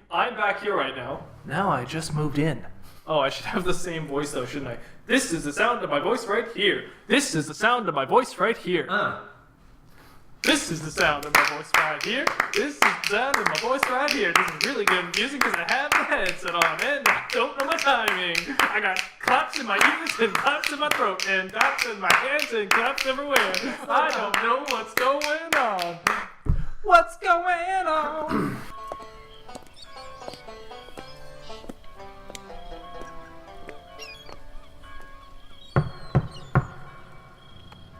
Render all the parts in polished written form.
I'm back here right now. Now I just moved in. Oh, I should have the same voice though, shouldn't I? This is the sound of my voice right here. This is the sound of my voice right here. This is the sound of my voice right here. This is the sound of my voice right here. This is really good music because I have the headset on and I don't know my timing. I got claps in my ears and claps in my throat and claps in my hands and claps everywhere. I don't know what's going on. What's going on?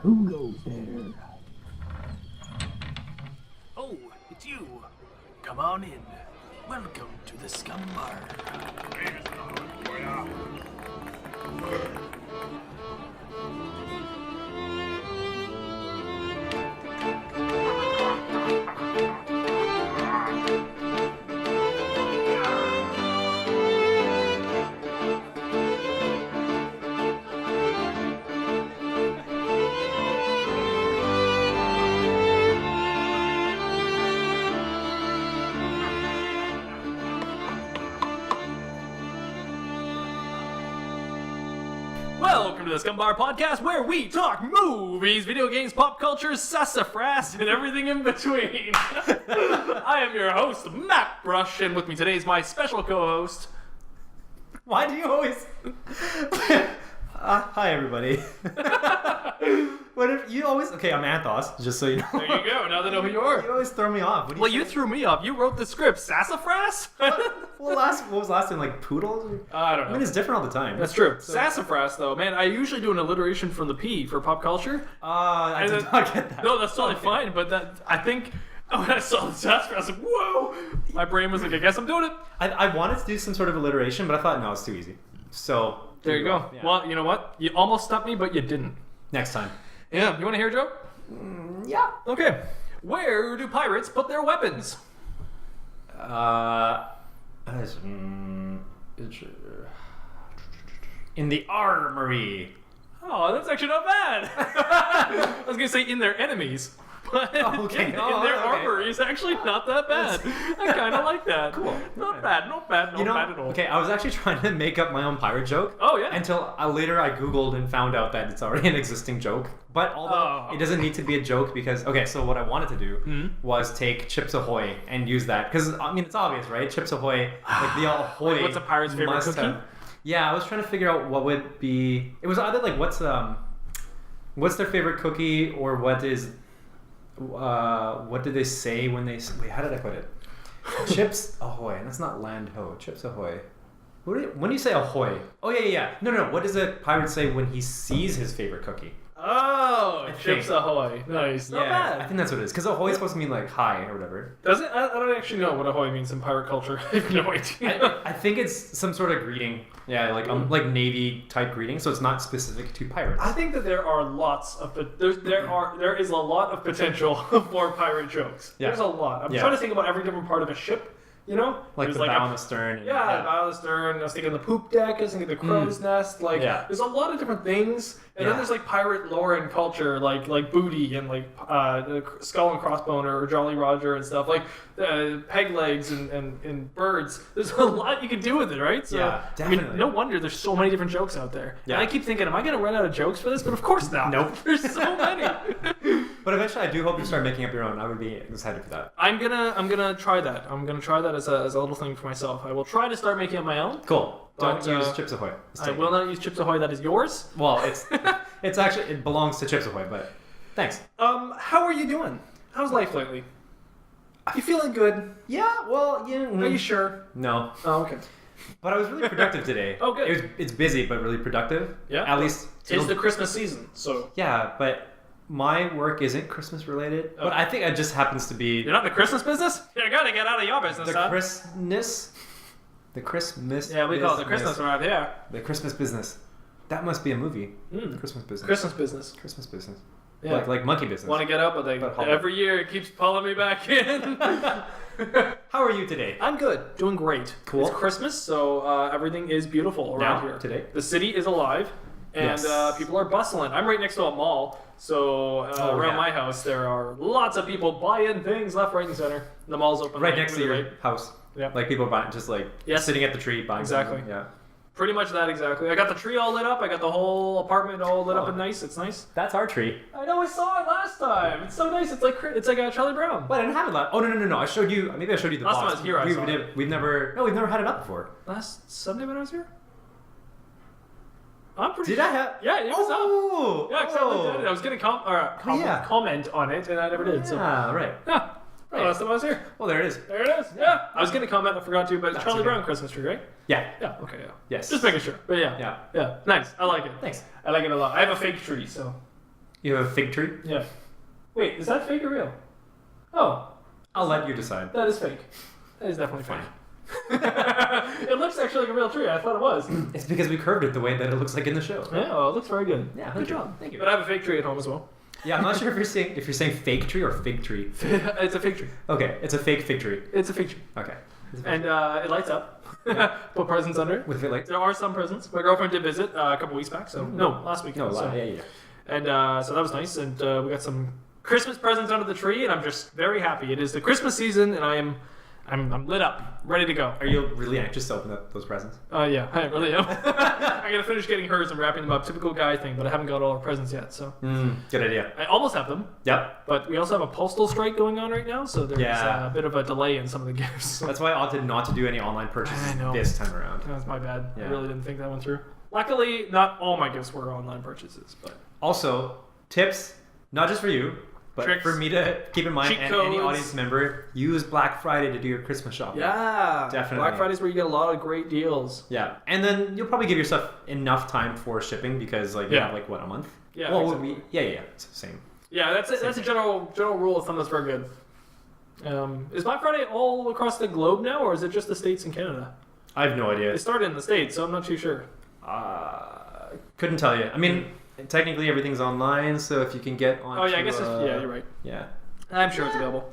Who goes there? Oh, it's you. Come on in. Welcome to the Scumm Bar. Welcome to the Scumm Bar Podcast, where we talk movies, video games, pop culture, sassafras, and everything in between. I am your host, Mattbrush, and with me today is my special co-host. Why do you always... hi, everybody. What if you always... Okay, I'm Anth0z, just so you know. There you go, now they know who you are. You always throw me off. Well, you threw me off. You wrote the script. Sassafras? What was last time? Like poodles? I don't know. I mean, it's different all the time. That's true. So, sassafras, though, man, I usually do an alliteration from the P for pop culture. I did not get that. No, that's totally fine, but that I think... when I saw the sassafras, I was like, whoa! My brain was like, I guess I'm doing it. I wanted to do some sort of alliteration, but I thought, no, it's too easy. So... There you go. Yeah. Well, you know what? You almost stumped me, but you didn't. Next time. Yeah. You want to hear a joke? Yeah. Okay. Where do pirates put their weapons? In the armory. Oh, that's actually not bad. I was going to say in their enemies. But in their armory is actually not that bad. I kind of like that. Cool. Not bad bad at all. Okay, I was actually trying to make up my own pirate joke. Oh, yeah? Until later I Googled and found out that it's already an existing joke. But although it doesn't need to be a joke because... Okay, so what I wanted to do was take Chips Ahoy and use that. Because, I mean, it's obvious, right? Chips Ahoy, like the Ahoy... Like, what's a pirate's favorite cookie? Yeah, I was trying to figure out what would be... It was either like, what's their favorite cookie or what is... what did they say when they... Wait, how did I put it? Chips Ahoy. That's not land ho. Chips Ahoy. When do you say ahoy? Oh, yeah. No. What does a pirate say when he sees his favorite cookie? Oh, Chips Ahoy. Nice. Not bad. I think that's what it is. Because ahoy is supposed to mean like hi or whatever. Does it? I don't actually know what ahoy means in pirate culture. I have no idea. I think it's some sort of greeting. Yeah, like Navy type greeting. So it's not specific to pirates. I think that there are lots of there is a lot of potential for pirate jokes. Yeah. There's a lot. I'm trying to think about every different part of a ship. You know? Like the bow on the stern. Yeah, bow on the stern. I was thinking the poop deck. I was thinking the crow's nest. Like, there's a lot of different things. And then there's like pirate lore and culture, like booty and like skull and crossboner or Jolly Roger and stuff. Like peg legs and birds. There's a lot you can do with it, right? So, yeah, definitely. I mean, no wonder there's so many different jokes out there. Yeah. And I keep thinking, am I going to run out of jokes for this? But of course not. Nope. There's so many. But eventually, I do hope you start making up your own. I would be excited for that. I'm gonna try that. I'm gonna try that as a little thing for myself. I will try to start making up my own. Cool. Don't use Chips Ahoy. I will not use Chips Ahoy. That is yours. Well, it's actually it belongs to Chips Ahoy, but thanks. How are you doing? How's life lately? You feeling good? Yeah. Well, yeah. Are you sure? No. Oh, okay. But I was really productive today. Oh, good. It's busy, but really productive. Yeah. At least it's the Christmas season, so. Yeah, but my work isn't Christmas related. But I think it just happens to be. You're not in the Christmas business? You gotta get out of your business, The Christmas. Yeah, we call it the Christmas around here. The Christmas business. That must be a movie. Christmas business. Christmas business. Christmas business. Yeah. Like monkey business. Want to get out, but every year it keeps pulling me back in. How are you today? I'm good. Doing great. Cool. It's Christmas, so everything is beautiful around here. Today? The city is alive, and people are bustling. I'm right next to a mall, so around my house there are lots of people buying things left, right, and center. The mall's open. Right next to your house. Yeah. Like people are buying, just like sitting at the tree buying. Exactly. Something. Yeah. Pretty much that exactly. I got the tree all lit up. I got the whole apartment all lit up and nice. It's nice. That's our tree. I know. I saw it last time. It's so nice. It's like a Charlie Brown. Well, I didn't have it last. Oh no! I showed you. Maybe I showed you the last box. time I was here, I saw it. We've never had it up before. Last Sunday when I was here. I'm pretty. Did I have? Yeah, it was up. Yeah, because I looked at it. I was gonna comment on it, and I never did. So. Right. Yeah. Right. Last time I was here. Well, there it is. There it is. Yeah. I was gonna comment. I forgot to, but it's Charlie Brown Christmas tree, right? Yeah. Yeah. Okay. Yeah. Yes. Just making sure. But yeah. Nice. I like it. Thanks. I like it a lot. I have a fake tree, so. You have a fig tree? Yeah. Wait, is that fake or real? Oh. I'll let you decide. That is fake. That is definitely fake. It looks actually like a real tree. I thought it was. It's because we curved it the way that it looks like in the show. Yeah, well, it looks very good. Yeah, good job. Thank you. But I have a fake tree at home as well. Yeah, I'm not sure if you're saying fake tree or fig tree. It's a fig tree. Okay, it's a fake fig tree. It's a fig tree. Okay. And it lights up. Put presents under it. With it lights? There are some presents. My girlfriend did visit a couple weeks back. So no, last week. No, so. yeah. And so that was nice. And we got some Christmas presents under the tree, and I'm just very happy. It is the Christmas season, and I'm lit up, ready to go. Are you really anxious to open up those presents? Yeah, I really am. I gotta finish getting hers and wrapping them up. Typical guy thing, but I haven't got all our presents yet, so. Good idea. I almost have them. Yep. But we also have a postal strike going on right now, so there's a bit of a delay in some of the gifts. That's why I opted not to do any online purchases this time around. That's my bad. Yeah. I really didn't think that one through. Luckily, not all my gifts were online purchases, but. Also, tips, not just for you, but tricks, for me to keep in mind, cheat and codes. any audience member, use Black Friday to do your Christmas shopping. Yeah, definitely. Black Friday's where you get a lot of great deals. Yeah, and then you'll probably give yourself enough time for shipping because you have a month. Yeah. Well, exactly. It's the same. Yeah, that's a general rule of thumb that's very good. Is Black Friday all across the globe now, or is it just the States and Canada? I have no idea. It started in the States, so I'm not too sure. Couldn't tell you. I mean, technically everything's online, so if you can get on. Oh yeah, I guess you're right. Yeah. I'm sure it's available.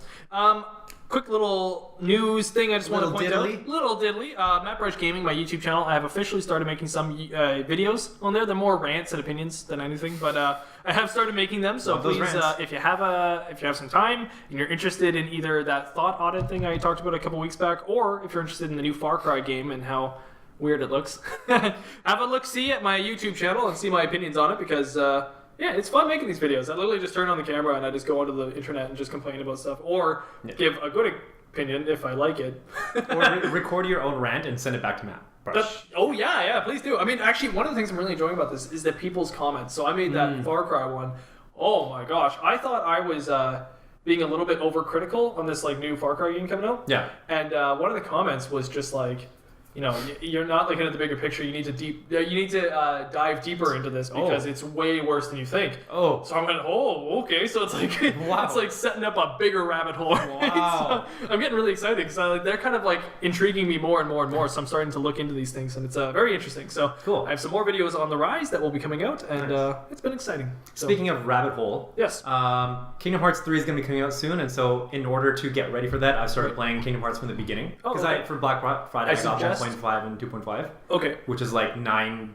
Quick little news thing I just want to point out. Little diddly. Mattbrush Gaming, my YouTube channel. I have officially started making some videos on there. They're more rants and opinions than anything, but I have started making them. So please, if you have some time and you're interested in either that thought audit thing I talked about a couple weeks back, or if you're interested in the new Far Cry game and how weird it looks, have a look-see at my YouTube channel and see my opinions on it because. It's fun making these videos. I literally just turn on the camera and I just go onto the internet and just complain about stuff, or give a good opinion if I like it. Or record your own rant and send it back to Mattbrush. Please do. I mean, actually, one of the things I'm really enjoying about this is the people's comments. So I made that Far Cry one. Oh my gosh, I thought I was being a little bit overcritical on this new Far Cry game coming out. Yeah. And one of the comments was just like, you're not looking at the bigger picture. You need to dive deeper into this because it's way worse than you think. Oh. So I'm going, okay. So it's like it's like setting up a bigger rabbit hole. Right? Wow. So I'm getting really excited because they're kind of intriguing me more and more and more. So I'm starting to look into these things, and it's very interesting. So cool. I have some more videos on the rise that will be coming out, and it's been exciting. So, speaking of rabbit hole, yes, Kingdom Hearts 3 is going to be coming out soon, and so in order to get ready for that, I started playing Kingdom Hearts from the beginning because for Black Friday I got 1.5 and 2.5. Okay. Which is 9.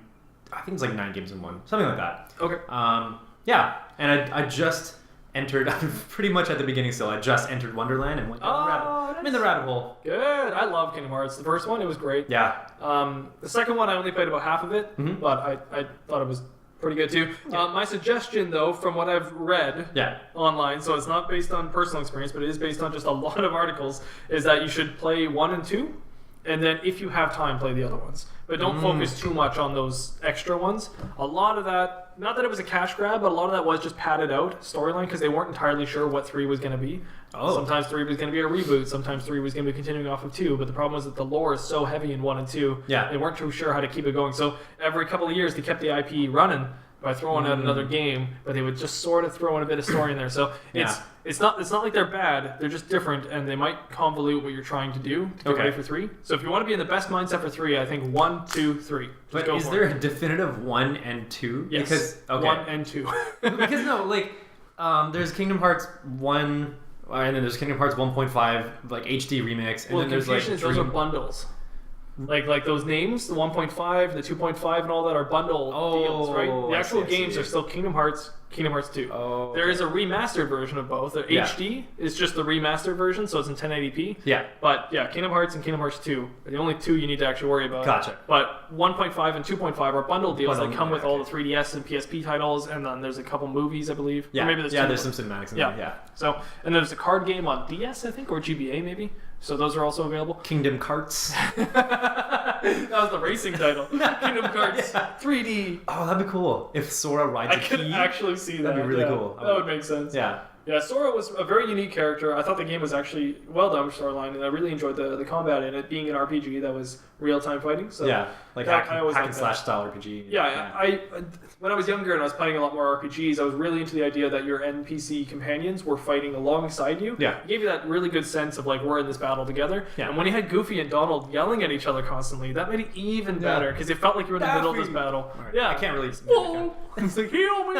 I think it's 9 games in one, something like that. Okay. And I just entered. I'm pretty much at the beginning still. I just entered Wonderland and went down the rabbit. I'm in the rabbit hole. Good. I love Kingdom Hearts. The first one, it was great. Yeah. The second one, I only played about half of it, but I thought it was pretty good too. Yeah. My suggestion, though, from what I've read online, so it's not based on personal experience, but it is based on just a lot of articles, is that you should play 1 and 2, and then if you have time, play the other ones. But don't focus too much on those extra ones. A lot of that, not that it was a cash grab, but a lot of that was just padded out storyline because they weren't entirely sure what 3 was going to be. Sometimes 3 was going to be a reboot. Sometimes 3 was going to be continuing off of 2. But the problem was that the lore is so heavy in 1 and 2. Yeah. They weren't too sure how to keep it going. So every couple of years, they kept the IP running by throwing out another game, but they would just sort of throw in a bit of story in there. So it's not like they're bad, they're just different, and they might convolute what you're trying to do to get ready for 3. So if you want to be in the best mindset for 3, I think 1, 2, 3. But is there a definitive 1 and 2? Yes. Because 1 and 2. Because there's Kingdom Hearts 1, and then there's Kingdom Hearts 1.5 HD remix, and then there's those are bundles. Like those names, the 1.5, the 2.5, and all that are bundle deals, right? The actual games are still Kingdom Hearts Kingdom Hearts 2. Oh, There is a remastered version of both. The HD is just the remastered version, so it's in 1080p. Yeah. But yeah, Kingdom Hearts and Kingdom Hearts 2 are the only two you need to actually worry about. Gotcha. But 1.5 and 2.5 are bundle deals that come with okay. all the 3DS and PSP titles, and then there's a couple movies, I believe. Yeah, Or maybe there's there's some cinematics in there. Yeah. So, and there's a card game on DS, I think, or GBA maybe. So those are also available. Kingdom Carts. That was the racing title. Kingdom Hearts 3D. Oh, that'd be cool. If Sora rides I a could key. actually see that. That'd be really cool. That would make sense. Yeah. Yeah, Sora was a very unique character. I thought the game was actually well done with storyline, and I really enjoyed the combat in it, being an RPG that was real-time fighting. So Yeah, like that- hack I always and liked slash that. style RPG. Yeah, I when I was younger and I was playing a lot more RPGs, I was really into the idea that your NPC companions were fighting alongside you. Yeah. It gave you that really good sense of like, we're in this battle together. Yeah. And when you had Goofy and Donald yelling at each other constantly, that made it even better because it felt like you were in the middle of this battle. Right. Yeah. I can't really. Whoa! It's like, heal me!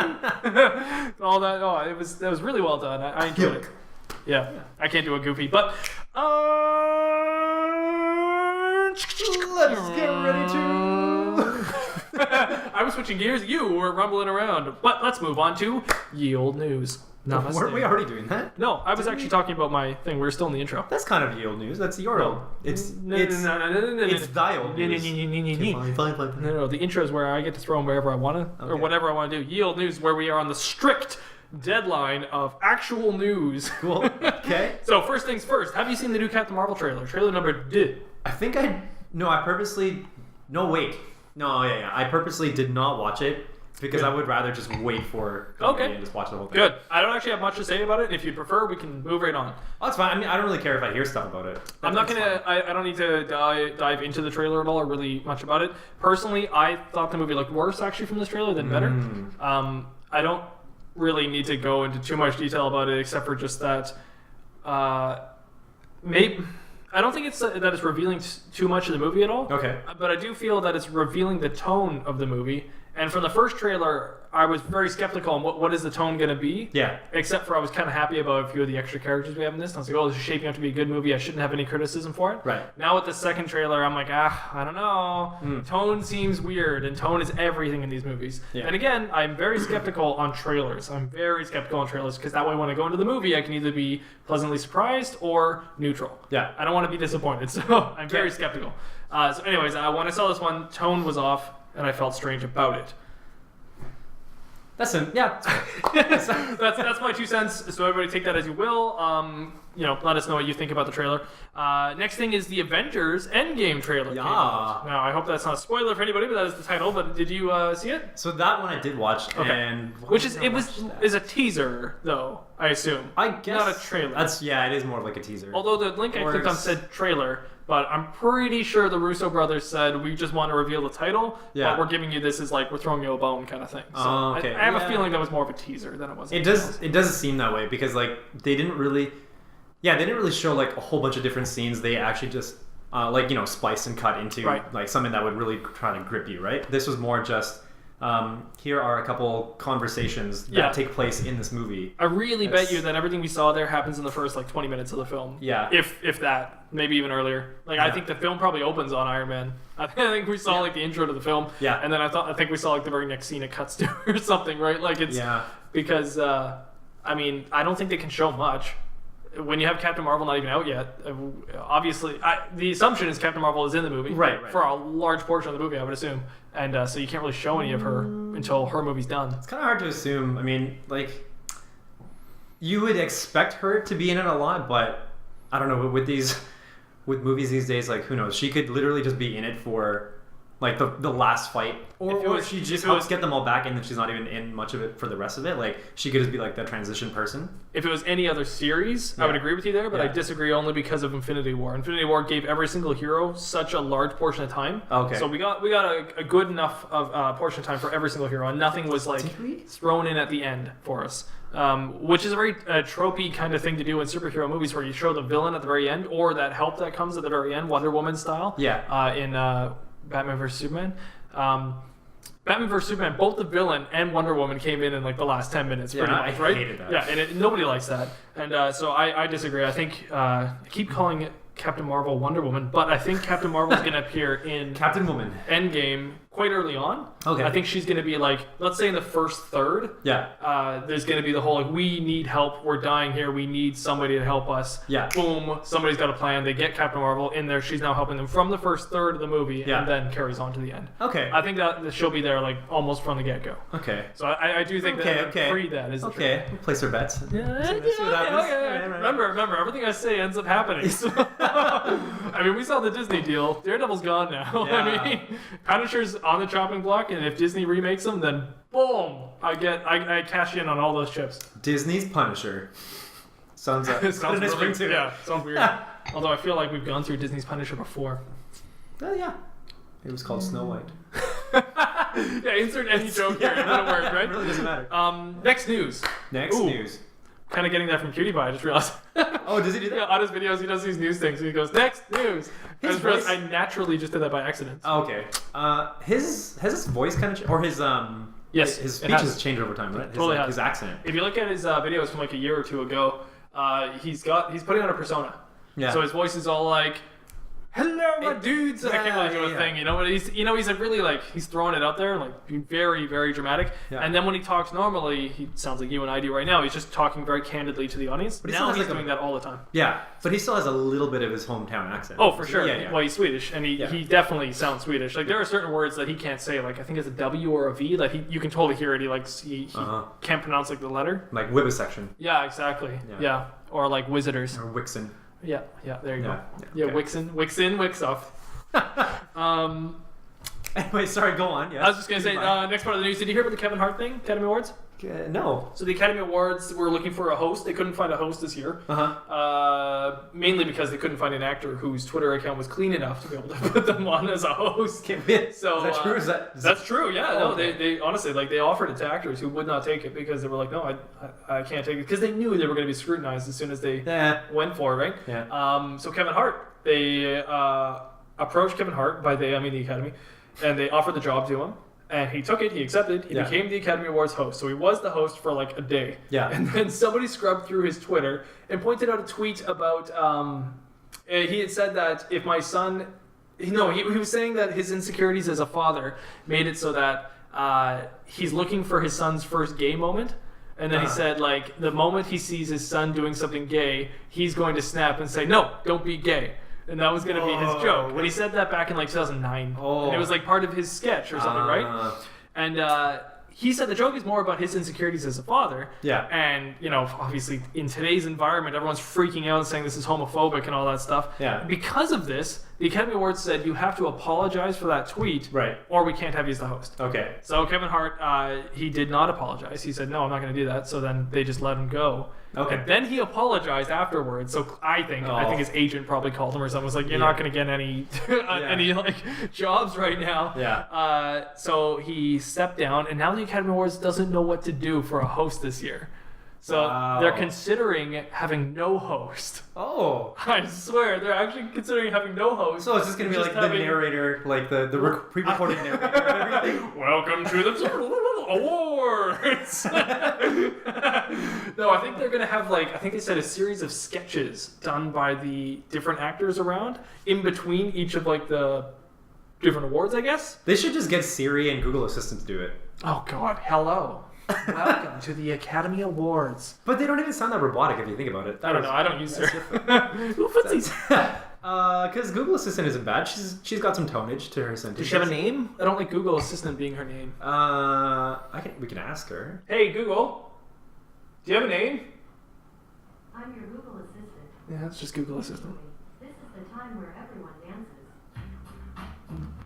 All that. Oh, that was really well done. I enjoyed it. Yeah. I can't do a Goofy, but Let's get ready to. I was switching gears. You were rumbling around. But let's move on to ye old news. Namaste. Weren't we already doing that? No, I was actually talking about my thing. We were still in the intro. That's kind of ye old news. That's your old. It's No. it's thy old news. No, the intro is where I get to throw them wherever I want to, or Okay. whatever I want to do. Ye old news, where we are on the strict deadline of actual news. Cool. Okay. So first things first. Have you seen the new Captain Marvel trailer? Trailer number 2. I think I purposely. No, wait. No, yeah. I purposely did not watch it because I would rather just wait for Okay. and just watch the whole thing. Good. I don't actually have much to say about it. If you prefer, we can move right on. Oh, that's fine. I mean, I don't really care if I hear stuff about it. I'm not That's gonna. fine. I don't need to dive into the trailer at all, or really much about it. Personally, I thought the movie looked worse actually from this trailer than better. I don't really need to go into too much detail about it, except for just that. Maybe I don't think it's that it's revealing too much of the movie at all. Okay. But I do feel that it's revealing the tone of the movie. And from the first trailer, I was very skeptical on what is the tone going to be. Yeah. Except for I was kind of happy about a few of the extra characters we have in this. And I was like, oh, this is shaping up to be a good movie. I shouldn't have any criticism for it. Right. Now with the second trailer, I'm like, I don't know. Tone seems weird, and tone is everything in these movies. Yeah. And again, I'm very skeptical on trailers. I'm very skeptical on trailers because that way when I go into the movie, I can either be pleasantly surprised or neutral. Yeah. I don't want to be disappointed, so I'm very skeptical. So anyways, when I saw this one, tone was off, and I felt strange about it. That's That's my 2 cents. So everybody take that as you will. Let us know what you think about the trailer. Next thing is the Avengers Endgame trailer. Yeah. came out. Now I hope that's not a spoiler for anybody, but that is the title. But did you see it? So that one I did watch, and Which is is a teaser though, I assume. I guess not a trailer. It is more of like a teaser. Although the link I Or clicked on it's- said trailer, but I'm pretty sure the Russo brothers said we just want to reveal the title, Yeah. but we're giving you this as like we're throwing you a bone kind of thing. So Oh, okay. I have a Yeah. feeling that was more of a teaser than it was. It does seem that way because like they didn't really show like a whole bunch of different scenes. They actually just splice and cut into Right. like something that would really try to grip you, right? This was more just here are a couple conversations that take place in this movie. I really bet you that everything we saw there happens in the first like 20 minutes of the film. Yeah. If that, maybe even earlier. Like I think the film probably opens on Iron Man. I think we saw like the intro to the film. Yeah. And then I think we saw like the very next scene it cuts to or something, right? Like it's because I don't think they can show much. When you have Captain Marvel not even out yet, obviously, the assumption is Captain Marvel is in the movie Right. for a large portion of the movie, I would assume, and so you can't really show any of her until her movie's done. It's kind of hard to assume. I mean, like you would expect her to be in it a lot, but I don't know. With movies these days, like who knows? She could literally just be in it for like the last fight, or she just helps get them all back, and then she's not even in much of it for the rest of it. Like she could just be like that transition person. If it was any other series, I would agree with you there, but I disagree only because of Infinity War. Infinity War gave every single hero such a large portion of time. Okay. So we got a good enough of portion of time for every single hero, and nothing was like thrown in at the end for us. Which is a very tropey kind of thing to do in superhero movies, where you show the villain at the very end, or that help that comes at the very end, Wonder Woman style. Yeah. In Batman vs Superman. Batman vs Superman, both the villain and Wonder Woman came in like the last 10 minutes, pretty much, right? I hated that. Yeah, and nobody likes that, and so I disagree. I think I keep calling it Captain Marvel, Wonder Woman, but I think Captain Marvel is going to appear in Captain Woman. Endgame quite early on. Okay. I think she's going to be like, let's say in the first third. Yeah. There's going to be the whole like, we need help. We're dying here. We need somebody to help us. Yeah. Boom. Somebody's got a plan. They get Captain Marvel in there. She's now helping them from the first third of the movie, Yeah. and then carries on to the end. Okay. I think that she'll be there like almost from the get go. Okay. So I do think that pre that is the okay. We'll place our bets. Yeah, See what happens. okay. Right. Remember, everything I say ends up happening. So, I mean, we saw the Disney deal. Daredevil's gone now. Yeah. I mean, Punisher's on the chopping block, and if Disney remakes them, then boom, I cash in on all those chips. Disney's Punisher. Sounds Sounds a nice really, ring to it. yeah, sounds weird. Although I feel like we've gone through Disney's Punisher before. Oh yeah. It was called Snow White. Yeah, insert any joke here. It wouldn't work, right? It really doesn't matter. Next news. News. Kind of getting that from Cutie Pie, I just realized. Oh, does he do that? Yeah, on his videos, he does these news things. And he goes, next news. I just realized I naturally just did that by accident. Oh, okay. Has his voice kind of or his Yes, his it speech has. has changed over time, right? Totally has. His accent. If you look at his videos from like a year or two ago, he's putting on a persona. Yeah. So his voice is all like, "Hello, my dudes." I can't really do a thing, you know. But he's like really like he's throwing it out there, like being very, very dramatic. Yeah. And then when he talks normally, he sounds like you and I do right now. He's just talking very candidly to the audience. But he now still has, he's like, doing that all the time. Yeah, but he still has a little bit of his hometown accent. Oh, for sure. Yeah. Well, he's Swedish, and he definitely sounds Swedish. Like there are certain words that he can't say. Like I think it's a W or a V. Like you can totally hear it. He can't pronounce like the letter. Like Wivisection. Yeah, exactly. Yeah. Or like Wizarders. Or Wixen. Yeah, there you go. Yeah, Yeah, okay. Wixin, Wixoff. Anyway, sorry, go on. Yes. I was just going to say, next part of the news, did you hear about the Kevin Hart thing, Academy Awards? No. So the Academy Awards were looking for a host. They couldn't find a host this year. Mainly because they couldn't find an actor whose Twitter account was clean enough to be able to put them on as a host. So, is that true? That's true, yeah. Oh, no, okay. they honestly, like, they offered it to actors who would not take it because they were like, no, I can't take it. Because they knew they were going to be scrutinized as soon as they went for it, right? Yeah. So Kevin Hart, they approached Kevin Hart, by they, I mean the Academy, and they offered the job to him. And he took it, he accepted, he became the Academy Awards host. So he was the host for like a day. Yeah. And then somebody scrubbed through his Twitter and pointed out a tweet about, he had said that if my son, he was saying that his insecurities as a father made it so that he's looking for his son's first gay moment. And then he said, like, the moment he sees his son doing something gay, he's going to snap and say, no, don't be gay. And that was going to be his joke. When he said that back in like 2009. And it was like part of his sketch or something, right? And he said the joke is more about his insecurities as a father. Yeah. And, obviously in today's environment, everyone's freaking out and saying this is homophobic and all that stuff. Yeah. Because of this, the Academy Awards said you have to apologize for that tweet. Right. Or we can't have you as the host. Okay. So Kevin Hart, he did not apologize. He said, no, I'm not going to do that. So then they just let him go. Okay. And then he apologized afterwards. So I think his agent probably called him or something. Was like, you're not going to get any like jobs right now. Yeah. So he stepped down, and now the Academy Awards doesn't know what to do for a host this year. So they're considering having no host. Oh. I swear, they're actually considering having no host. So it's just going to be like the narrator, like the pre-recorded narrator and everything? Welcome to the awards. No, I think they're going to have I think they said a series of sketches done by the different actors around in between each of the different awards, I guess. They should just get Siri and Google Assistant to do it. Oh God, hello. Welcome to the Academy Awards. But they don't even sound that robotic if you think about it. I don't know. I don't use her. Who puts these? Because Google Assistant isn't bad. She's got some tonnage to her sentences. Does she have a name? I don't like Google Assistant being her name. We can ask her. Hey Google, do you have a name? I'm your Google Assistant. Yeah, it's just Google Assistant. This is the time where everyone dances.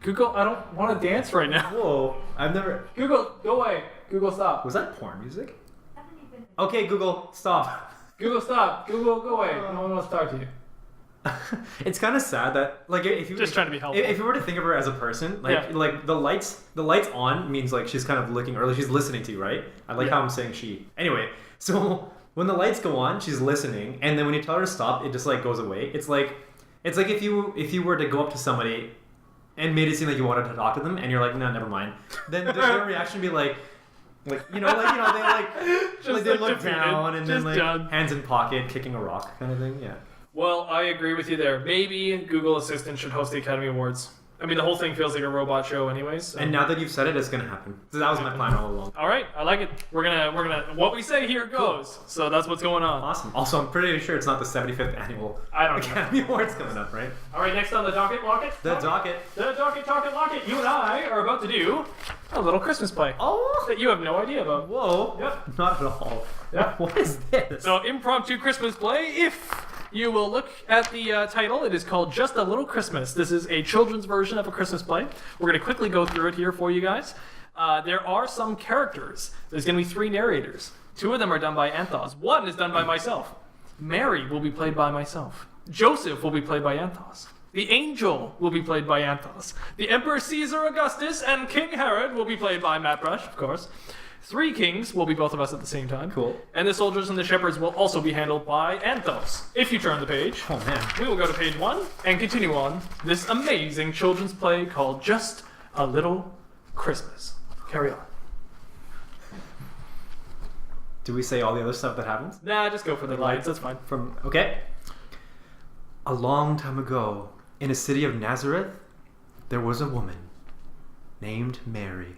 Google, I don't want to dance right now. Whoa, I've never... Google, go away. Google, stop. Was that porn music? Haven't you been... Okay, Google, stop. Google, stop. Google, go away. No one wants to talk to you. It's kind of sad that if you Just trying to be helpful. If you were to think of her as a person, like the lights on means like she's kind of looking, or like she's listening to you, right? I like how I'm saying she. Anyway, so when the lights go on, she's listening, and then when you tell her to stop, it just goes away. It's like if you were to go up to somebody and made it seem like you wanted to talk to them, and you're like, no, never mind. Then their reaction would be they they look defeated. down and Just then done. hands in pocket, kicking a rock kind of thing. Yeah. Well, I agree with you there. Maybe Google Assistant should host the Academy Awards. I mean, the whole thing feels like a robot show anyways. So. And now that you've said it, it's gonna happen. So that was my plan all along. All right, I like it. We're gonna. What we say here goes. So that's what's going on. Awesome. Also, I'm pretty sure it's not the 75th annual I don't know. Academy Awards coming up, right? All right, next on the docket, locket. The docket. The docket, talket, locket. You and I are about to do a little Christmas play Oh! that you have no idea about. Whoa. Yep. Not at all. Yep. What is this? So impromptu Christmas play. If you will look at the title, it is called Just a Little Christmas. This is a children's version of a Christmas play. We're going to quickly go through it here for you guys. There are some characters. There's going to be 3 narrators. 2 of them are done by Anth0z. 1 is done by myself. Mary will be played by myself. Joseph will be played by Anth0z. The Angel will be played by Anth0z. The Emperor Caesar Augustus and King Herod will be played by Mattbrush, of course. 3 kings will be both of us at the same time. Cool. And the soldiers and the shepherds will also be handled by Anth0z. If you turn the page, Oh, man. we will go to page 1 and continue on this amazing children's play called Just a Little Christmas. Carry on. Do we say all the other stuff that happens? Nah, just go for the lights. That's fine. Okay. A long time ago, in a city of Nazareth, there was a woman named Mary.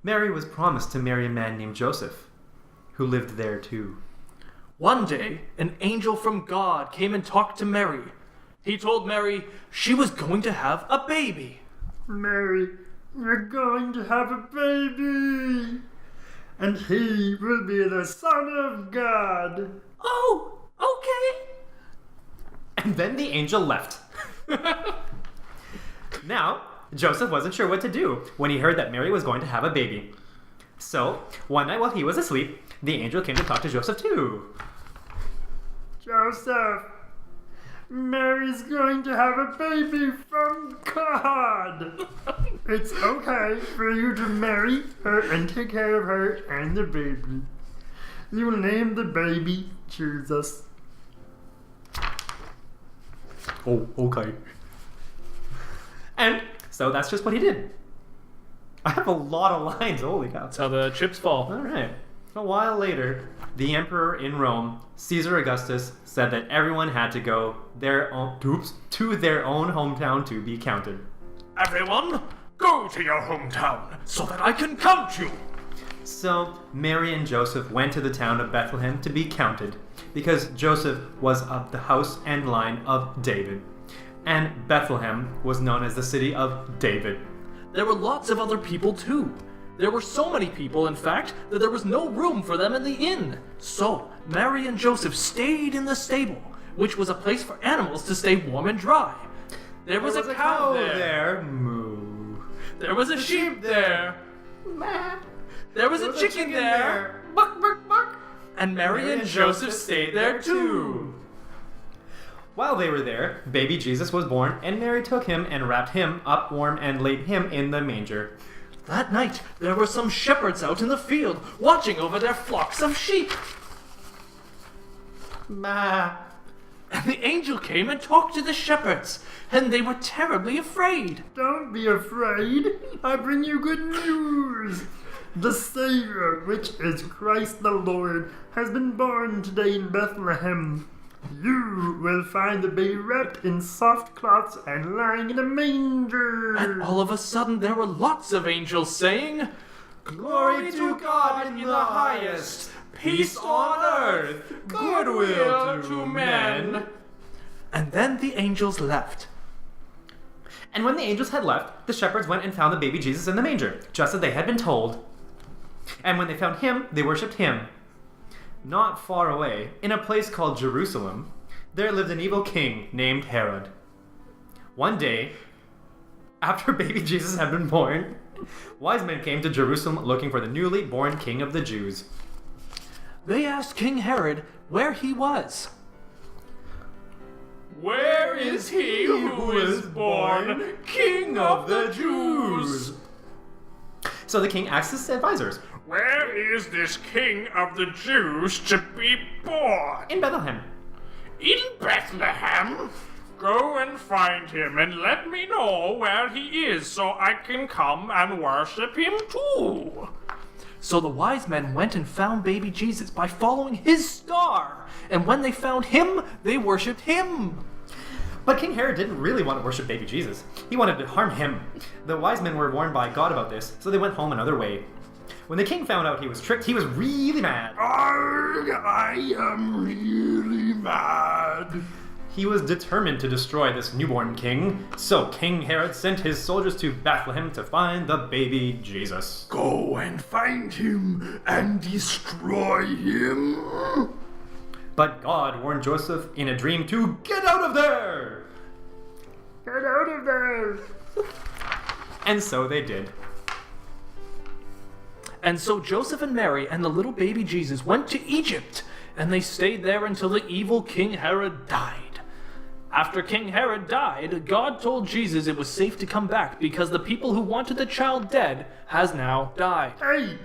Mary was promised to marry a man named Joseph, who lived there too. One day, an angel from God came and talked to Mary. He told Mary she was going to have a baby. Mary, you're going to have a baby, and he will be the Son of God. Oh, okay. And then the angel left. Now, Joseph wasn't sure what to do when he heard that Mary was going to have a baby. So, one night while he was asleep, the angel came to talk to Joseph too. Joseph, Mary's going to have a baby from God. It's okay for you to marry her and take care of her and the baby. You will name the baby Jesus. Oh, okay. And so that's just what he did. I have a lot of lines, holy cow. That's how the chips fall. Alright. A while later, the emperor in Rome, Caesar Augustus, said that everyone had to go to their own hometown to be counted. Everyone, go to your hometown so that I can count you. So Mary and Joseph went to the town of Bethlehem to be counted, because Joseph was of the house and line of David, and Bethlehem was known as the city of David. There were lots of other people too. There were so many people, in fact, that there was no room for them in the inn. So Mary and Joseph stayed in the stable, which was a place for animals to stay warm and dry. There was a cow there. Moo. There was a sheep there. There was a chicken there. Buck, buck, buck. And Mary and Joseph stayed there too. While they were there, baby Jesus was born, and Mary took him and wrapped him up warm and laid him in the manger. That night, there were some shepherds out in the field, watching over their flocks of sheep. Ma. And the angel came and talked to the shepherds, and they were terribly afraid. Don't be afraid. I bring you good news. The Savior, which is Christ the Lord, has been born today in Bethlehem. You will find the baby wrapped in soft cloths and lying in a manger. And all of a sudden, there were lots of angels saying, "Glory to God in the highest, peace on earth, goodwill to men." And then the angels left. And when the angels had left, the shepherds went and found the baby Jesus in the manger, just as they had been told. And when they found him, they worshipped him. Not far away, in a place called Jerusalem, there lived an evil king named Herod. One day, after baby Jesus had been born, wise men came to Jerusalem looking for the newly born king of the Jews. They asked King Herod where he was. "Where is he who is born King of the Jews?" So the king asked his advisors, "Where is this King of the Jews to be born?" in Bethlehem. "In Bethlehem? Go and find him and let me know where he is so I can come and worship him too." So the wise men went and found baby Jesus by following his star. And when they found him, they worshipped him. But King Herod didn't really want to worship baby Jesus. He wanted to harm him. The wise men were warned by God about this, so they went home another way. When the king found out he was tricked, he was really mad. Arrgh, I am really mad. He was determined to destroy this newborn king, so King Herod sent his soldiers to Bethlehem to find the baby Jesus. Go and find him and destroy him. But God warned Joseph in a dream to get out of there! Get out of there. And so they did. And so Joseph and Mary and the little baby Jesus went to Egypt, and they stayed there until the evil King Herod died. After King Herod died, God told Jesus it was safe to come back because the people who wanted the child dead has now died. Hey,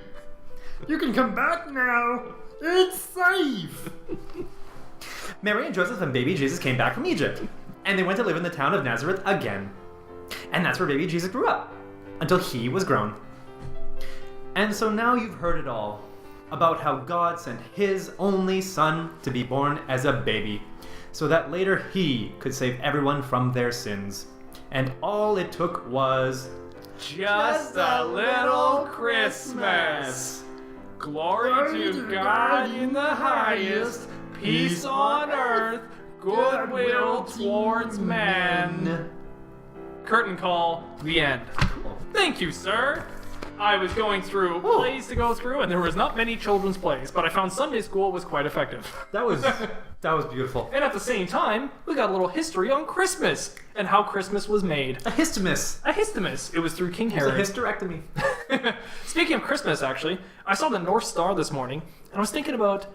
you can come back now. It's safe. Mary and Joseph and baby Jesus came back from Egypt, and they went to live in the town of Nazareth again. And that's where baby Jesus grew up, until he was grown. And so now you've heard it all, about how God sent his only son to be born as a baby, so that later he could save everyone from their sins. And all it took was Just a little Christmas. Glory to God in the highest, peace on earth, goodwill towards men. Curtain call, the end. Thank you, sir. I was going through plays to go through, and there was not many children's plays, but I found Sunday school was quite effective. That was beautiful. And at the same time, we got a little history on Christmas and how Christmas was made. A histomus. A histomus. It was through King It's a Herod. hysterectomy. Speaking of Christmas, actually, I saw the North Star this morning, and I was thinking about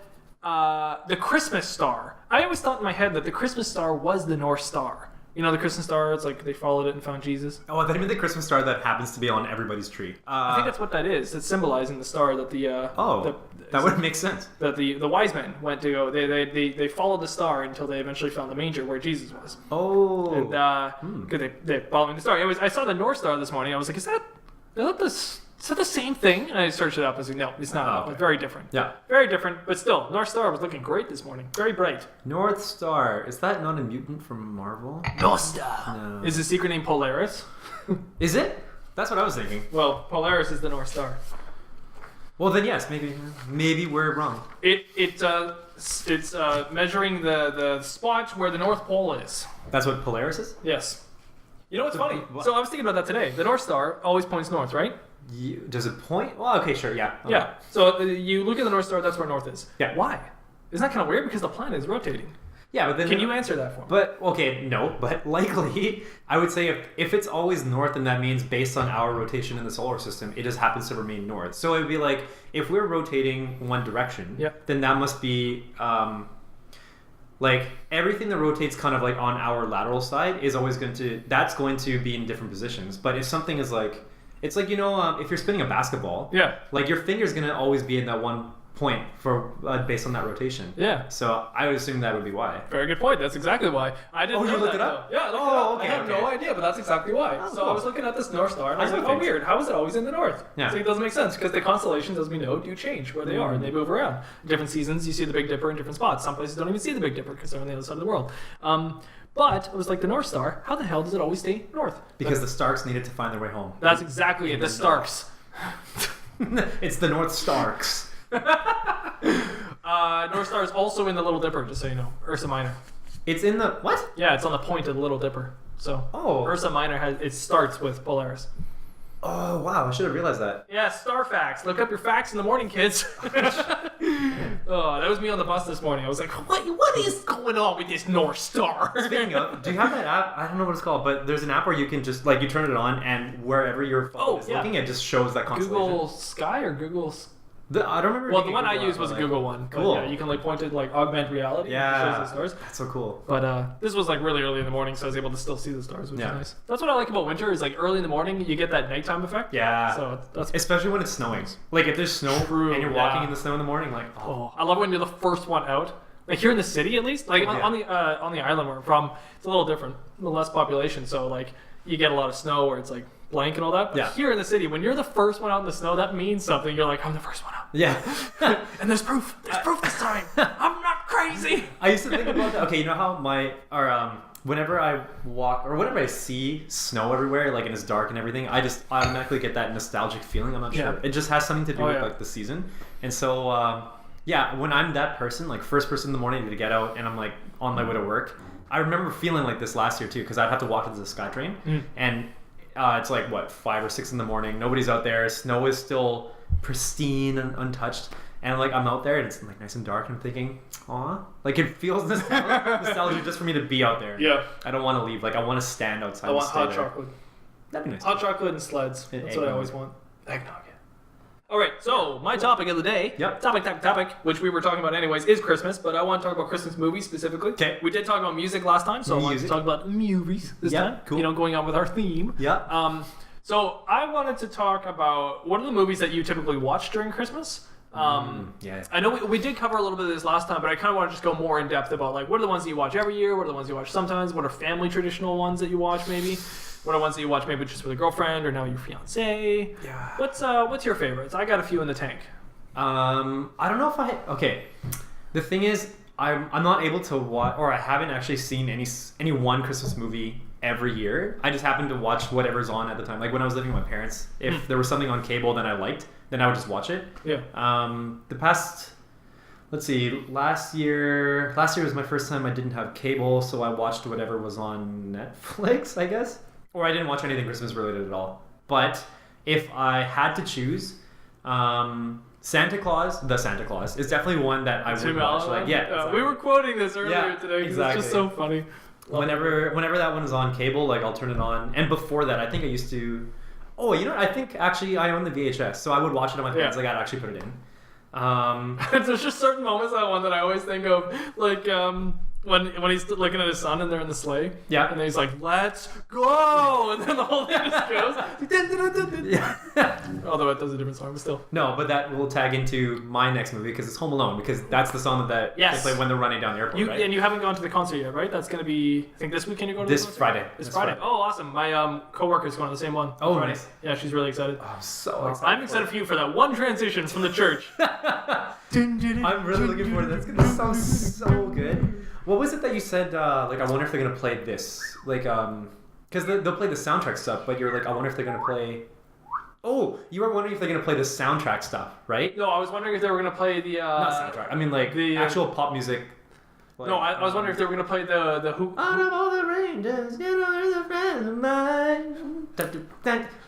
the Christmas star. I always thought in my head that the Christmas star was the North Star. You know, the Christmas star, it's like they followed it and found Jesus. Oh, that mean the Christmas star that happens to be on everybody's tree. I think that's what that is. It's symbolizing the star that that would make sense. That the wise men went to go. They followed the star until they eventually found the manger where Jesus was. Oh. And because they following the star. I saw the North Star this morning. I was like, is that the same thing? And I searched it up. I was like, no, it's not. okay. It's very different. Yeah. Very different, but still, North Star was looking great this morning. Very bright. North Star. Is that not a mutant from Marvel? North Star. No. Is the secret name Polaris? Is it? That's what I was thinking. Well, Polaris is the North Star. Well, then yes, maybe we're wrong. It's measuring the spot where the North Pole is. That's what Polaris is? Yes. You know what's funny? What? So I was thinking about that today. The North Star always points north, right? Does it point? Well, okay, sure, yeah. Okay. Yeah. So you look at the North Star, that's where north is. Yeah. Why? Isn't that kind of weird? Because the planet is rotating. Yeah, but then... Can you answer that for me? But, okay, no, but likely, I would say if it's always north, then that means based on our rotation in the solar system, it just happens to remain north. So it would be like, if we're rotating one direction, then that must be, like, everything that rotates kind of like on our lateral side is always going to be in different positions. But if something is like, it's like, you know, if you're spinning a basketball, like your finger's going to always be in that one point for based on that rotation. Yeah. So I would assume that would be why. Very good point. That's exactly why. I didn't know you looked that, it up? though. Yeah, I looked it up. I had no idea, but that's exactly why. Oh, so cool. I was looking at this North Star, and I was like, oh, Thanks. weird. How is it always in the north? Yeah. So it doesn't make sense, because the constellations, as we know, do change where they are, and they move around. In different seasons, you see the Big Dipper in different spots. Some places don't even see the Big Dipper, because they're on the other side of the world. But it was like the North Star. How the hell does it always stay north? Because the Starks needed to find their way home. That's exactly it. The Starks. It's the North Starks. North Star is also in the Little Dipper, just so you know. Ursa Minor. It's in the what? Yeah, it's on the point of the Little Dipper. So Ursa Minor starts with Polaris. Oh wow, I should have realized that. Yeah, star facts. Look up your facts in the morning, kids. Oh, that was me on the bus this morning. I was like, what is going on with this North Star? Speaking of, do you have that app? I don't know what it's called, but there's an app where you can just like you turn it on and wherever your phone is looking, it just shows that constellation. Google Sky or Google's? I don't remember. Well, the one I used was a Google one. Cool. But yeah, you can like point it like augment reality. Yeah. And it shows the stars. That's so cool. But this was like really early in the morning, so I was able to still see the stars, which is nice. That's what I like about winter is like early in the morning you get that nighttime effect. Yeah. So that's especially when it's snowing. Like if there's snow and you're walking in the snow in the morning, like I love when you're the first one out. Like here in the city, at least, like on the island where I'm from, it's a little different, a little less population. So like you get a lot of snow where it's like blank and all that. But here in the city, when you're the first one out in the snow, that means something. You're like, I'm the first one out. Yeah. And there's proof. There's proof this time. I'm not crazy. I used to think about that. Okay, you know how whenever I walk or whenever I see snow everywhere, like and it's dark and everything, I just automatically get that nostalgic feeling. I'm not sure. Yeah. It just has something to do Oh, with yeah. like the season. And so yeah, when I'm that person, like first person in the morning to get out and I'm like on my way to work, I remember feeling like this last year too because I'd have to walk into the SkyTrain and it's like what 5 or 6 in the morning. Nobody's out there. Snow is still pristine and untouched. And like I'm out there and it's like nice and dark and I'm thinking, aw, like it feels nostalgic just for me to be out there. Yeah. I don't want to leave. Like I want to stand outside. I want and stay hot there. chocolate. That'd be nice. Hot chocolate and sleds. And That's what I eggnog. always want. Eggnog, yeah. All right, so my topic of the day, Yep. topic, which we were talking about anyways, is Christmas, but I want to talk about Christmas movies specifically. Okay. We did talk about music last time, so I want to Music. talk about movies this Yep, time. cool. You know, going on with our theme. Yeah. So I wanted to talk about what are the movies that you typically watch during Christmas. Yeah. I know we did cover a little bit of this last time, but I kind of want to just go more in depth about like what are the ones that you watch every year, what are the ones you watch sometimes, what are family traditional ones that you watch maybe, what are ones that you watch maybe just with a girlfriend or now your fiance. Yeah. What's your favorites? I got a few in the tank. I don't know if okay. The thing is, I'm not able to watch, or I haven't actually seen any one Christmas movie every year. I just happen to watch whatever's on at the time. Like when I was living with my parents, if there was something on cable that I liked, then I would just watch it. Yeah. The past, let's see, last year was my first time I didn't have cable, so I watched whatever was on Netflix, I guess. Or I didn't watch anything Christmas related at all. But if I had to choose, Santa Claus is definitely one that I would watch. Like, yeah, exactly. We were quoting this earlier Yeah, today. 'Cause exactly. It's just so funny. Whenever that one is on cable, like I'll turn it on. And before that, I think I used to. Oh, you know what? I think actually I own the VHS, so I would watch it on my parents. Yeah. Like I'd actually put it in. There's just certain moments that one that I always think of, like when he's looking at his son and they're in the sleigh. Yeah. And then he's like, "Let's go!" And then the whole thing just goes. Yeah. Although it does a different song, but still. No, but that will tag into my next movie because it's Home Alone, because that's the song that Yes. they play when they're running down the airport, right? And you haven't gone to the concert yet, right? That's gonna be, I think this weekend you're going to This the concert? Friday. This This Friday. Friday. Oh, awesome. My coworker's going to the same one. Oh, Friday. nice. Yeah, she's really excited. I'm so excited. I'm excited for you for that one transition from the church. I'm really looking forward to that. It's gonna sound so good. What was it that you said? Like, I wonder if they're gonna play this. Like, because they'll play the soundtrack stuff, but you're like, I wonder if they're gonna play. Oh, you were wondering if they're gonna play the soundtrack stuff, right? No, I was wondering if they were going to play the... Not soundtrack. I mean, like the, actual pop music. Like, No, I was wondering if they were going to play the who... Out of all the rangers, you know, the friends of mine.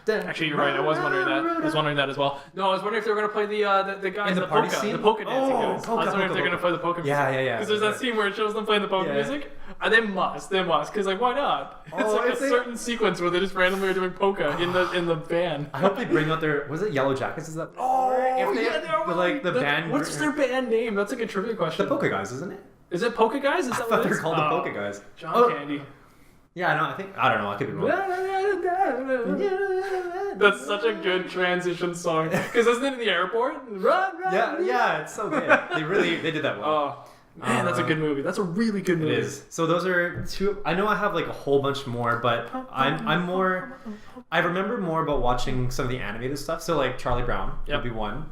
Actually, you're right. I was wondering that. I was wondering that as well. No, I was wondering if they were going to play the guys In the party polka, scene? the polka dancing Oh, guys. I was polka, wondering if they're going to polka. play the polka music. Yeah. Because there's that scene where it shows them playing the polka Yeah. music. And they must. Because like, why not? It's Oh, like a if they- certain sequence where they just randomly are doing polka in the band. I hope they bring out their. Was it Yellow Jackets? Is that? Oh, If they- yeah, they're like the band. What's their band name? That's like a trivia question. The Polka Guys, isn't it? Is it Polka Guys? Is I that thought what they it were is? called the Polka Guys. John Oh. Candy. Yeah, no, I don't know. I could be wrong. That's such a good transition song. Because isn't it in the airport? Yeah, it's so good. They did that well. Oh, man, that's a good movie. That's a really good It movie. is. So those are two. I know I have like a whole bunch more, but I'm more. I remember more about watching some of the animated stuff. So like Charlie Brown Yep. would be one.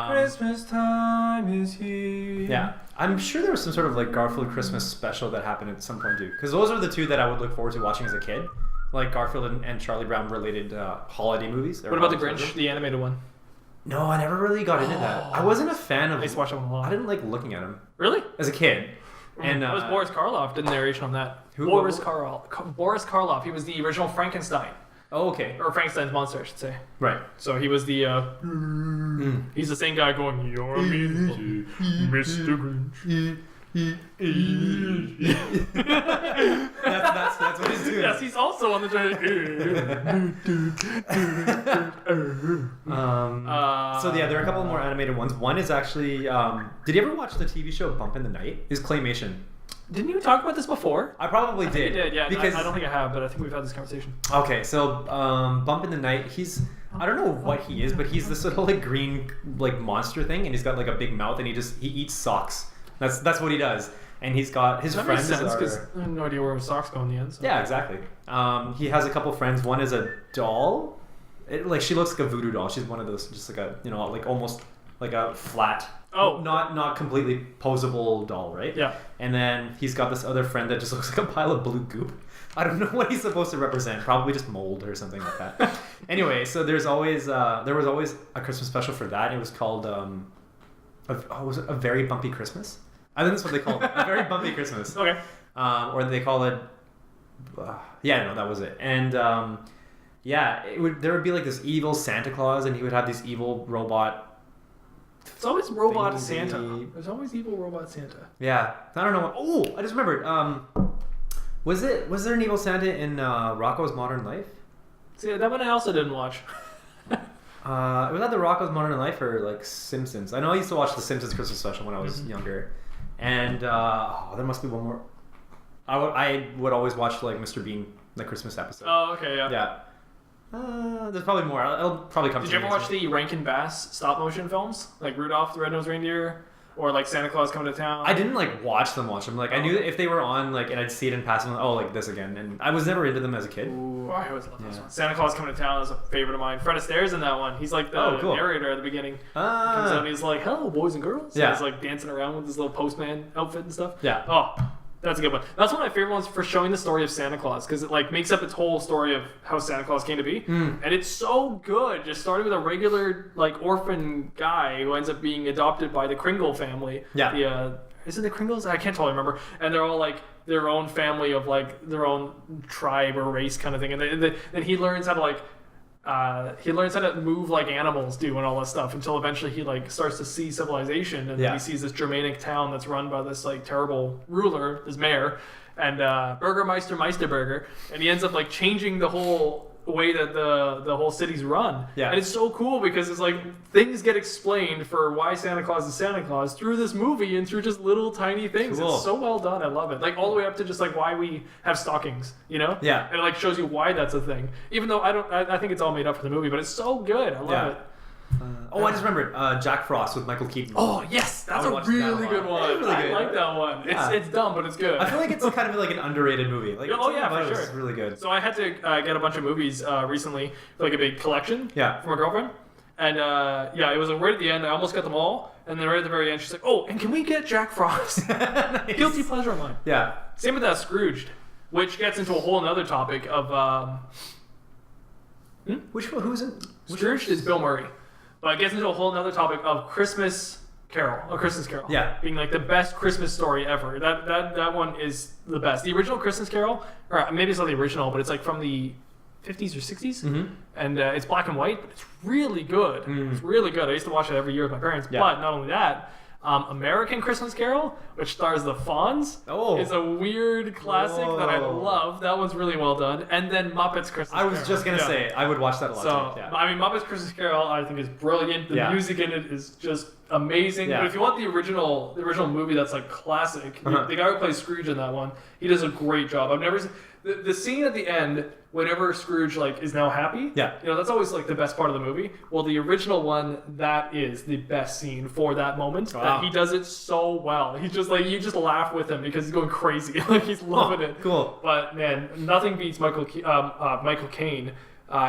Christmas time is here. Yeah, I'm sure there was some sort of like Garfield Christmas special that happened at some point too. Because those are the two that I would look forward to watching as a kid, like Garfield and Charlie Brown related holiday movies. What about the Grinch, the animated one? No, I never really got into that. I wasn't a fan of. I used to watch that one a lot. I didn't like looking at him Really? as a kid. And That was Boris Karloff did the narration on that. Who- Boris Karloff. He was the original Frankenstein. Oh, okay. Or Frankenstein's monster, I should say. Right. So he was the... He's the same guy going, "You're me, Mr. Grinch." That's what he's doing. Yes, he's also on the So yeah, there are a couple more animated ones. One is actually, did you ever watch the TV show Bump in the Night? It's claymation. Didn't you talk about this before? I probably I think did. you did, yeah. Because I don't think I have, but I think we've had this conversation. okay, so Bump in the Night, I don't know what he is, but he's this little like green like monster thing, and he's got like a big mouth, and he eats socks. That's what he does, and he's got his That friends makes sense, are. because I have no idea where his socks go in the end. So. Yeah, exactly. He has a couple friends. One is a doll. Like she looks like a voodoo doll. She's one of those, just like a like almost like a flat Oh. Not completely posable doll, right? Yeah. And then he's got this other friend that just looks like a pile of blue goop. I don't know what he's supposed to represent. Probably just mold or something like that. Anyway, so there was always a Christmas special for that. It was called was it A Very Bumpy Christmas? I think that's what they called it. A Very Bumpy Christmas. Okay. Or they call it. That was it. And there would be like this evil Santa Claus, and he would have these evil robot. It's always robot thingy. Santa. There's always evil robot Santa. Yeah, I don't know. Oh, I just remembered. Was there an evil Santa in Rocko's Modern Life? See, that one I also didn't watch. It was either Rocko's Modern Life or like Simpsons. I know I used to watch the Simpsons Christmas special when I was younger, and there must be one more. I would always watch like Mr. Bean, the Christmas episode. Oh, okay, yeah. Yeah. There's probably more. It'll probably come. Did you ever watch the Rankin Bass stop motion films, like Rudolph the Red-Nosed Reindeer, or like Santa Claus Coming to Town? I didn't like watch them. Like I knew that if they were on, like, and I'd see it in passing, like this again, and I was never into them as a kid. Ooh, I always love those ones. Santa Claus Coming to Town is a favorite of mine. Fred Astaire's in that one. He's like the narrator at the beginning. Comes out and he's like, "Hello, boys and girls." Yeah. And he's like dancing around with his little postman outfit and stuff. Yeah. Oh, that's a good one. That's one of my favorite ones for showing the story of Santa Claus, because it like makes up its whole story of how Santa Claus came to be, and it's so good. Just starting with a regular like orphan guy who ends up being adopted by the Kringle family. Yeah. Is it the Kringles? I can't totally remember. And they're all like their own family of like their own tribe or race kind of thing. And then he learns how to like. He learns how to move like animals do and all that stuff until eventually he like starts to see civilization, and then he sees this Germanic town that's run by this like terrible ruler, this mayor, and Burgermeister Meisterburger, and he ends up like changing the whole way that the whole city's run. Yeah. And it's so cool because it's like things get explained for why Santa Claus is Santa Claus through this movie and through just little tiny things. Cool. It's so well done. I love it. Like all the way up to just like why we have stockings, you know? Yeah. And it like shows you why that's a thing. Even though I think it's all made up for the movie, but it's so good. I love it. I just remembered Jack Frost with Michael Keaton. Oh yes, that's a really good one. Really good. I like that one. Yeah. It's dumb, but it's good. I feel like it's kind of like an underrated movie. Like, for sure. It's really good. So I had to get a bunch of movies recently, like a big collection. Yeah. From a girlfriend, and it was right at the end. I almost got them all, and then right at the very end, she's like, "Oh, and can we get Jack Frost?" Nice. Guilty pleasure of mine. Yeah. Same with that Scrooged, which gets into a whole other topic of. Who's in? Scrooged is Bill Murray. But it gets into a whole other topic of Christmas Carol. Yeah. Being like the best Christmas story ever. That one is the best. The original Christmas Carol, or maybe it's not the original, but it's like from the 50s or 60s. Mm-hmm. And it's black and white, but it's really good. It's really good. I used to watch it every year with my parents. Yeah. But not only that, American Christmas Carol, which stars the Fonz, is a weird classic that I love. That one's really well done. And then Muppet's Christmas Carol. I was just going to say, I would watch that a lot too. Yeah. I mean, Muppet's Christmas Carol, I think is brilliant. The music in it is just amazing. Yeah. But if you want the original movie that's like classic, the guy who plays Scrooge in that one, he does a great job. I've never seen the scene at the end whenever Scrooge like is now happy. Yeah, you know, that's always like the best part of the movie. Well, the original one, that is the best scene for that moment. Wow. That he does it so well. He just like you just laugh with him because he's going crazy. Like he's loving it. Cool. But man, nothing beats Michael Caine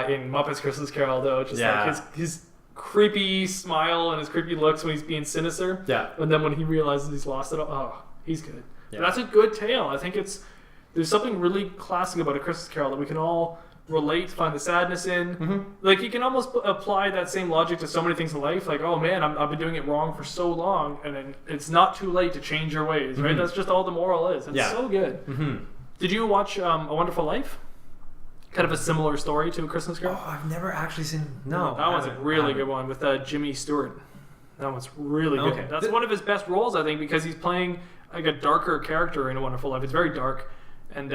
in Muppet's Christmas Carol though. Just like his creepy smile and his creepy looks when he's being sinister. Yeah. And then when he realizes he's lost it all, he's good. Yeah. That's a good tale. I think there's something really classic about A Christmas Carol that we can all relate, find the sadness in. Mm-hmm. Like you can almost apply that same logic to so many things in life. Like, oh man, I've been doing it wrong for so long, and then it's not too late to change your ways, right? That's just all the moral is. It's so good. Mm-hmm. Did you watch A Wonderful Life? Kind of a similar story to A Christmas Carol? Oh, I've never actually seen. No, that one's a really good one with Jimmy Stewart. That one's really good. Okay. That's one of his best roles, I think, because he's playing like a darker character in A Wonderful Life. It's very dark. And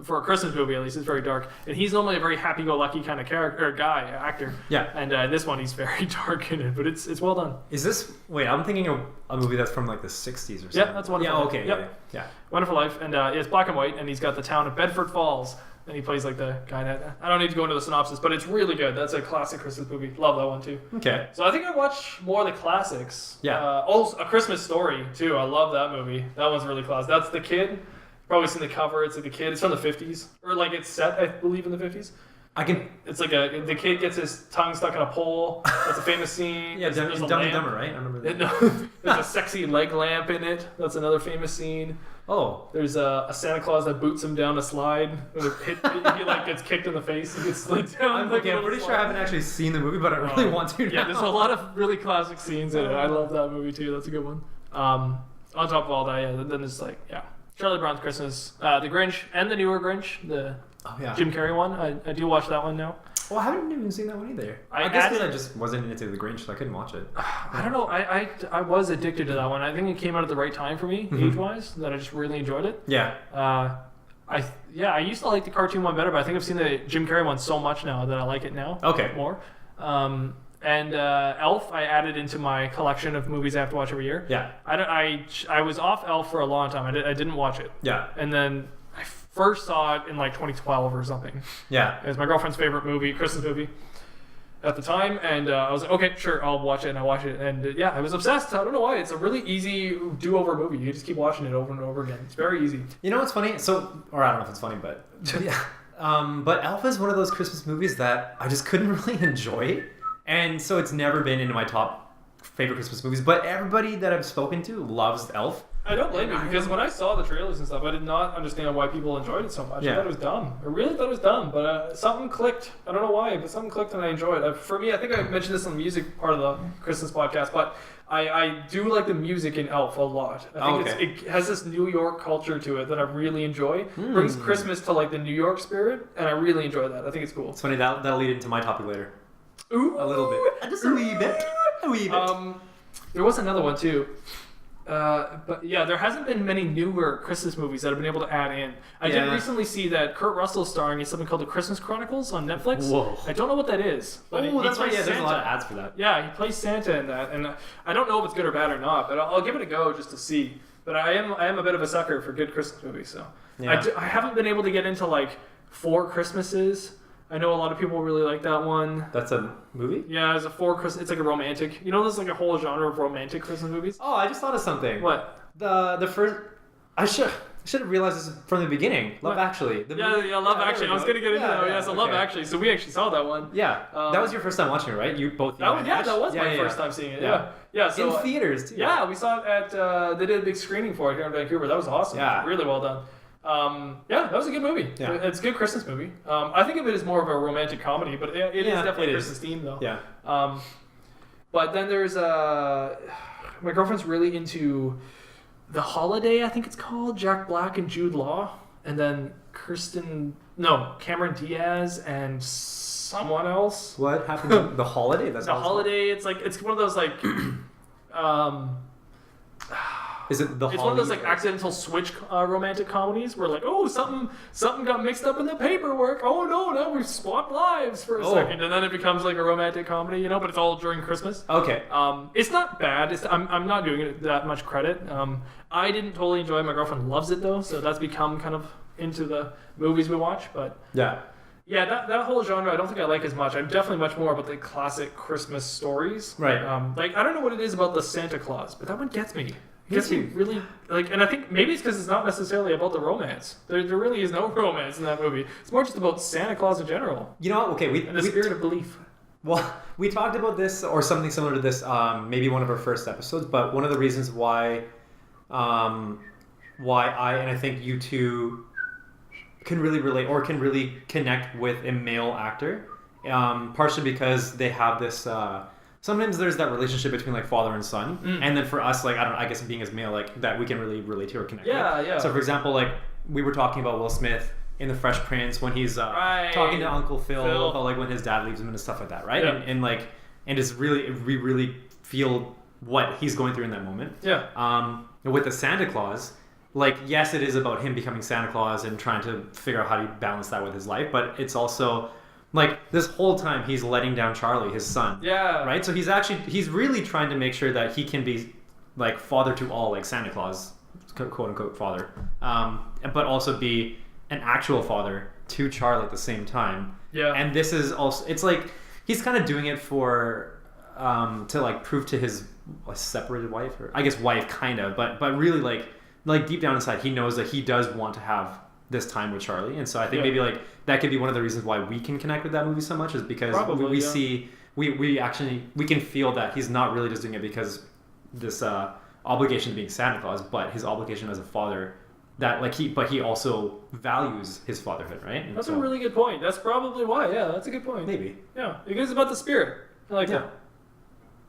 for a Christmas movie, at least, it's very dark. And he's normally a very happy-go-lucky kind of actor. Yeah. And this one, he's very dark in it, but it's well done. Is this? Wait, I'm thinking of a movie that's from like the '60s or something. Yeah, that's Wonderful Life. Okay. Yep. Yeah. Wonderful Life, and it's black and white, and he's got the town of Bedford Falls, and he plays like the guy that I don't need to go into the synopsis, but it's really good. That's a classic Christmas movie. Love that one too. Okay. So I think I watch more of the classics. Yeah. Also, A Christmas Story too. I love that movie. That one's really classic. That's the kid. Probably seen the cover. It's like the kid. It's from the 50s. Or like it's set, I believe, in the 50s. It's like the kid gets his tongue stuck in a pole. That's a famous scene. Yeah, There's a Dumb and lamp. Dumber, right? I remember that. No, there's a sexy leg lamp in it. That's another famous scene. Oh. There's a Santa Claus that boots him down a slide. He like gets kicked in the face and gets slid down. I'm pretty sure I haven't actually seen the movie, but I really want to now. Yeah, there's a lot of really classic scenes in it. I love that movie too. That's a good one. On top of all that, yeah, then there's like, Charlie Brown's Christmas, The Grinch, and the newer Grinch, the Jim Carrey one. I do watch that one now. Well, I haven't even seen that one either. I guess because I just wasn't into The Grinch, so I couldn't watch it. I don't know. I was addicted to that one. I think it came out at the right time for me, age-wise, that I just really enjoyed it. Yeah. I used to like the cartoon one better, but I think I've seen the Jim Carrey one so much now that I like it now. Okay. More. And Elf, I added into my collection of movies I have to watch every year. Yeah. I was off Elf for a long time. I didn't watch it. Yeah. And then I first saw it in like 2012 or something. Yeah. It was my girlfriend's favorite movie, Christmas movie, at the time. And I was like, okay, sure, I'll watch it. And I watched it. And I was obsessed. I don't know why. It's a really easy do-over movie. You just keep watching it over and over again. It's very easy. You know what's funny? Or I don't know if it's funny, but yeah. But Elf is one of those Christmas movies that I just couldn't really enjoy. And so it's never been into my top favorite Christmas movies. But everybody that I've spoken to loves Elf. I don't blame you, because when I saw the trailers and stuff, I did not understand why people enjoyed it so much. Yeah. I thought it was dumb. I really thought it was dumb, but something clicked. I don't know why, but something clicked and I enjoyed it. For me, I think I mentioned this on the music part of the Christmas podcast, but I do like the music in Elf a lot. I think it has this New York culture to it that I really enjoy. Brings Christmas to like the New York spirit, and I really enjoy that. I think it's cool. It's funny, that'll lead into my topic later. Ooh, a little bit. Just a wee bit. A wee bit. There was another one too. But yeah, there hasn't been many newer Christmas movies that I've been able to add in. I did recently see that Kurt Russell's starring in something called The Christmas Chronicles on Netflix. Whoa. I don't know what that is. But Oh, that's right. Yeah, plays there's a lot of Santa. ads for that. Yeah, he plays Santa in that, and I don't know if it's good or bad or not, but I'll give it a go just to see. But I am a bit of a sucker for good Christmas movies, so Yeah. I haven't been able to get into like Four Christmases. I know a lot of people really like that one. That's a movie? Yeah, it's it's like a romantic. You know, there's like a whole genre of romantic Christmas movies. Oh, I just thought of something. What? The first... I should have realized this from the beginning. Love Actually. Love Actually. I was gonna get into that. Yeah, so Love Actually. So we actually saw that one. Yeah, that was your first time watching it, right? You both. That was my first time seeing it. Yeah. So in theaters too. Yeah, we saw it at. They did a big screening for it here in Vancouver. That was awesome. Yeah, really well done. That was a good movie. Yeah. It's a good Christmas movie. I think of it as more of a romantic comedy, but it is definitely Christmas themed though. Yeah. But then there's my girlfriend's really into The Holiday, I think it's called, Jack Black and Jude Law, and then Cameron Diaz and someone else. What happened to The Holiday? That's The Holiday. It's one of those like. Is it It's one of those like accidental switch romantic comedies where like, oh, something got mixed up in the paperwork. Oh no, now we've swapped lives for a second, and then it becomes like a romantic comedy, but it's all during Christmas. Okay. It's not bad. I'm not doing it that much credit. I didn't totally enjoy it. My girlfriend loves it though, so that's become kind of into the movies we watch. But yeah, that whole genre I don't think I like as much. I'm definitely much more about the classic Christmas stories. Right. Like I don't know what it is about the Santa Claus, but that one gets me. Gets me really like, and I think maybe it's because it's not necessarily about the romance. There really is no romance in that movie. It's more just about Santa Claus in general. You know what? Okay, and the spirit of belief. Well, we talked about this or something similar to this, maybe one of our first episodes. But one of the reasons why I and I think you two can really relate or can really connect with a male actor, partially because they have this. Sometimes there's that relationship between like father and son, and then for us, like I guess being as male, like that we can really relate to or connect with. Yeah. So for example, like we were talking about Will Smith in The Fresh Prince when he's talking to Uncle Phil about like when his dad leaves him and stuff like that, right? Yeah. And it's really we really feel what he's going through in that moment. Yeah. With the Santa Claus, like yes, it is about him becoming Santa Claus and trying to figure out how to balance that with his life, but it's also like this whole time he's letting down Charlie, his son. Yeah. Right? So he's really trying to make sure that he can be like father to all, like Santa Claus, quote unquote father. But also be an actual father to Charlie at the same time. Yeah. And this is also, it's like he's kind of doing it for to like prove to his separated wife, or I guess wife kind of, but really like deep down inside he knows that he does want to have this time with Charlie, and so I think Yeah. maybe like that could be one of the reasons why we can connect with that movie so much is because Probably, we yeah. see we actually we can feel that he's not really just doing it because this obligation of being Santa Claus, but his obligation as a father that like he also values his fatherhood, right? And That's so, a really good point. That's probably why. Yeah, that's a good point. maybe. Yeah, because it's about the spirit. I like Yeah. that.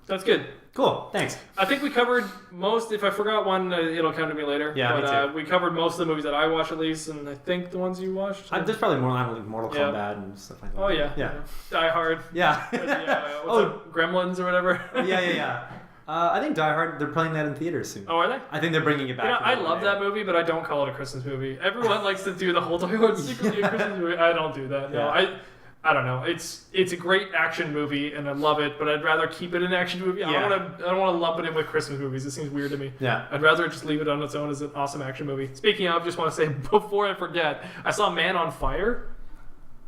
That's good. Cool. Thanks. I think we covered most. If I forgot one, it'll come to me later. Yeah, me but too. we covered most of the movies that I watched, at least, and I think the ones you watched. There's probably more like Mortal Yeah. Kombat and stuff like that. Oh yeah. Yeah. Die Hard. Yeah. Yeah. What's Oh. up? Gremlins or whatever. yeah. I think Die Hard. They're playing that in theaters soon. Oh, are they? I think they're bringing it back. You know, to I the love way. that movie, but I don't call it a Christmas movie. Everyone likes to do the whole time. It's secretly a Christmas movie. I don't do that. No, Yeah. I don't know. It's a great action movie, and I love it. But I'd rather keep it an action movie. I don't want to lump it in with Christmas movies. It seems weird to me. Yeah. I'd rather just leave it on its own as an awesome action movie. Speaking of, just want to say before I forget, I saw Man on Fire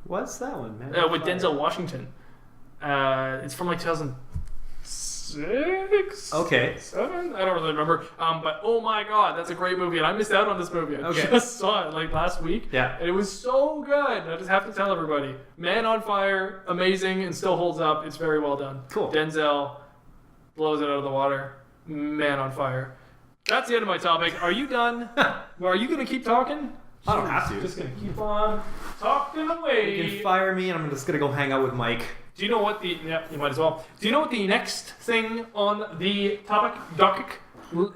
What's that one, man? with Denzel Washington. It's from like 2006. Okay. 7? I don't really remember. But oh my god, that's a great movie, and I missed out on this movie. I Okay. just saw it like last week. Yeah. And it was so good. I just have to tell everybody. Man on Fire, amazing, and still holds up. It's very well done. Cool. Denzel blows it out of the water. Man on Fire. That's the end of my topic. Are you done? Are you gonna keep talking? I don't have to. Just gonna keep on talking away. You can fire me, and I'm just gonna go hang out with Mike. Do you know what the... Yeah, you might as well. Do you know what the next thing on the topic docket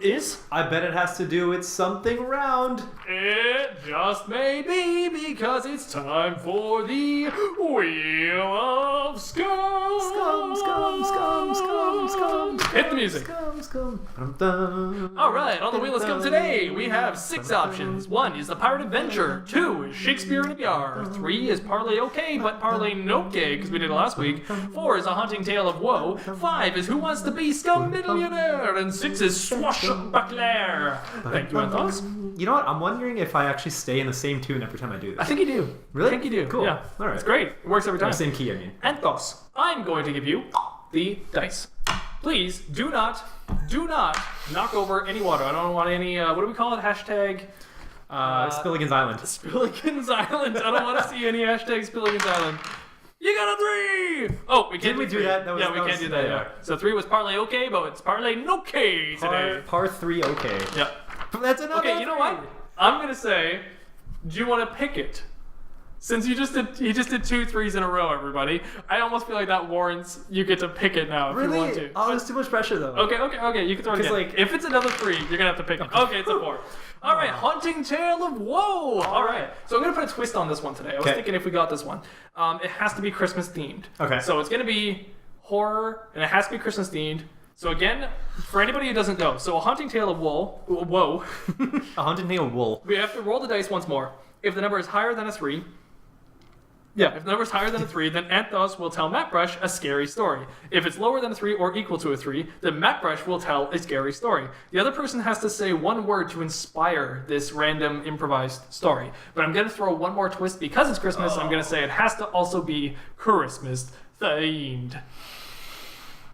is? I bet it has to do with something round. It just may be because it's time for the Wheel of Scum. Scum. Hit the music. All right, on the Wheel of Scum today, we have 6 options. 1 is the Pirate Adventure. 2 is Shakespeare in a Jar. 3 is Parlay Okay, but Parlay No Okay, because we did it last week. 4 is A Haunting Tale of Woe. 5 is Who Wants to Be Scum Millionaire. And 6 is Swashbuckler. Thank you, Anth0z. You know what? I'm wondering if I actually stay in the same tune every time I do this. I think you do. Really? I think you do. Cool. Yeah. All right. It's great. It works every time. Same key, I mean. Anth0z, I'm going to give you the dice. Please do not knock over any water. I don't want any, what do we call it? Hashtag Spilligan's Island. Spilligan's Island. I don't want to see any hashtag Spilligan's Island. You got a 3! Oh, we can't we do 3. that? Yeah, we can't do that. Yeah. So 3 was Parlay Okay, but it's Parlay No Okay today. Par 3, okay. Yeah. That's another. Okay, you know what? I'm gonna say, do you want to pick it? Since he just did 2 3s in a row, everybody. I almost feel like that warrants you get to pick it now if you want Really? to. Oh, there's too much pressure though. Okay, you can throw it again. Like, if it's another 3, you're gonna have to pick it. Okay, it's a 4. All right, Haunting Tale of Woe. All right, so I'm gonna put a twist on this one today. I was thinking if we got this one, it has to be Christmas themed. Okay. So it's gonna be horror, and it has to be Christmas themed. So again, for anybody who doesn't know, so A Haunting Tale of Woe. A Haunting Tale of Woe. We have to roll the dice once more. If the number is higher than a 3, if the number is higher than a 3, then Anth0z will tell Mattbrush a scary story. If it's lower than a 3 or equal to a 3, then Mattbrush will tell a scary story. The other person has to say one word to inspire this random improvised story. But I'm going to throw one more twist because it's Christmas. I'm going to say it has to also be Christmas themed.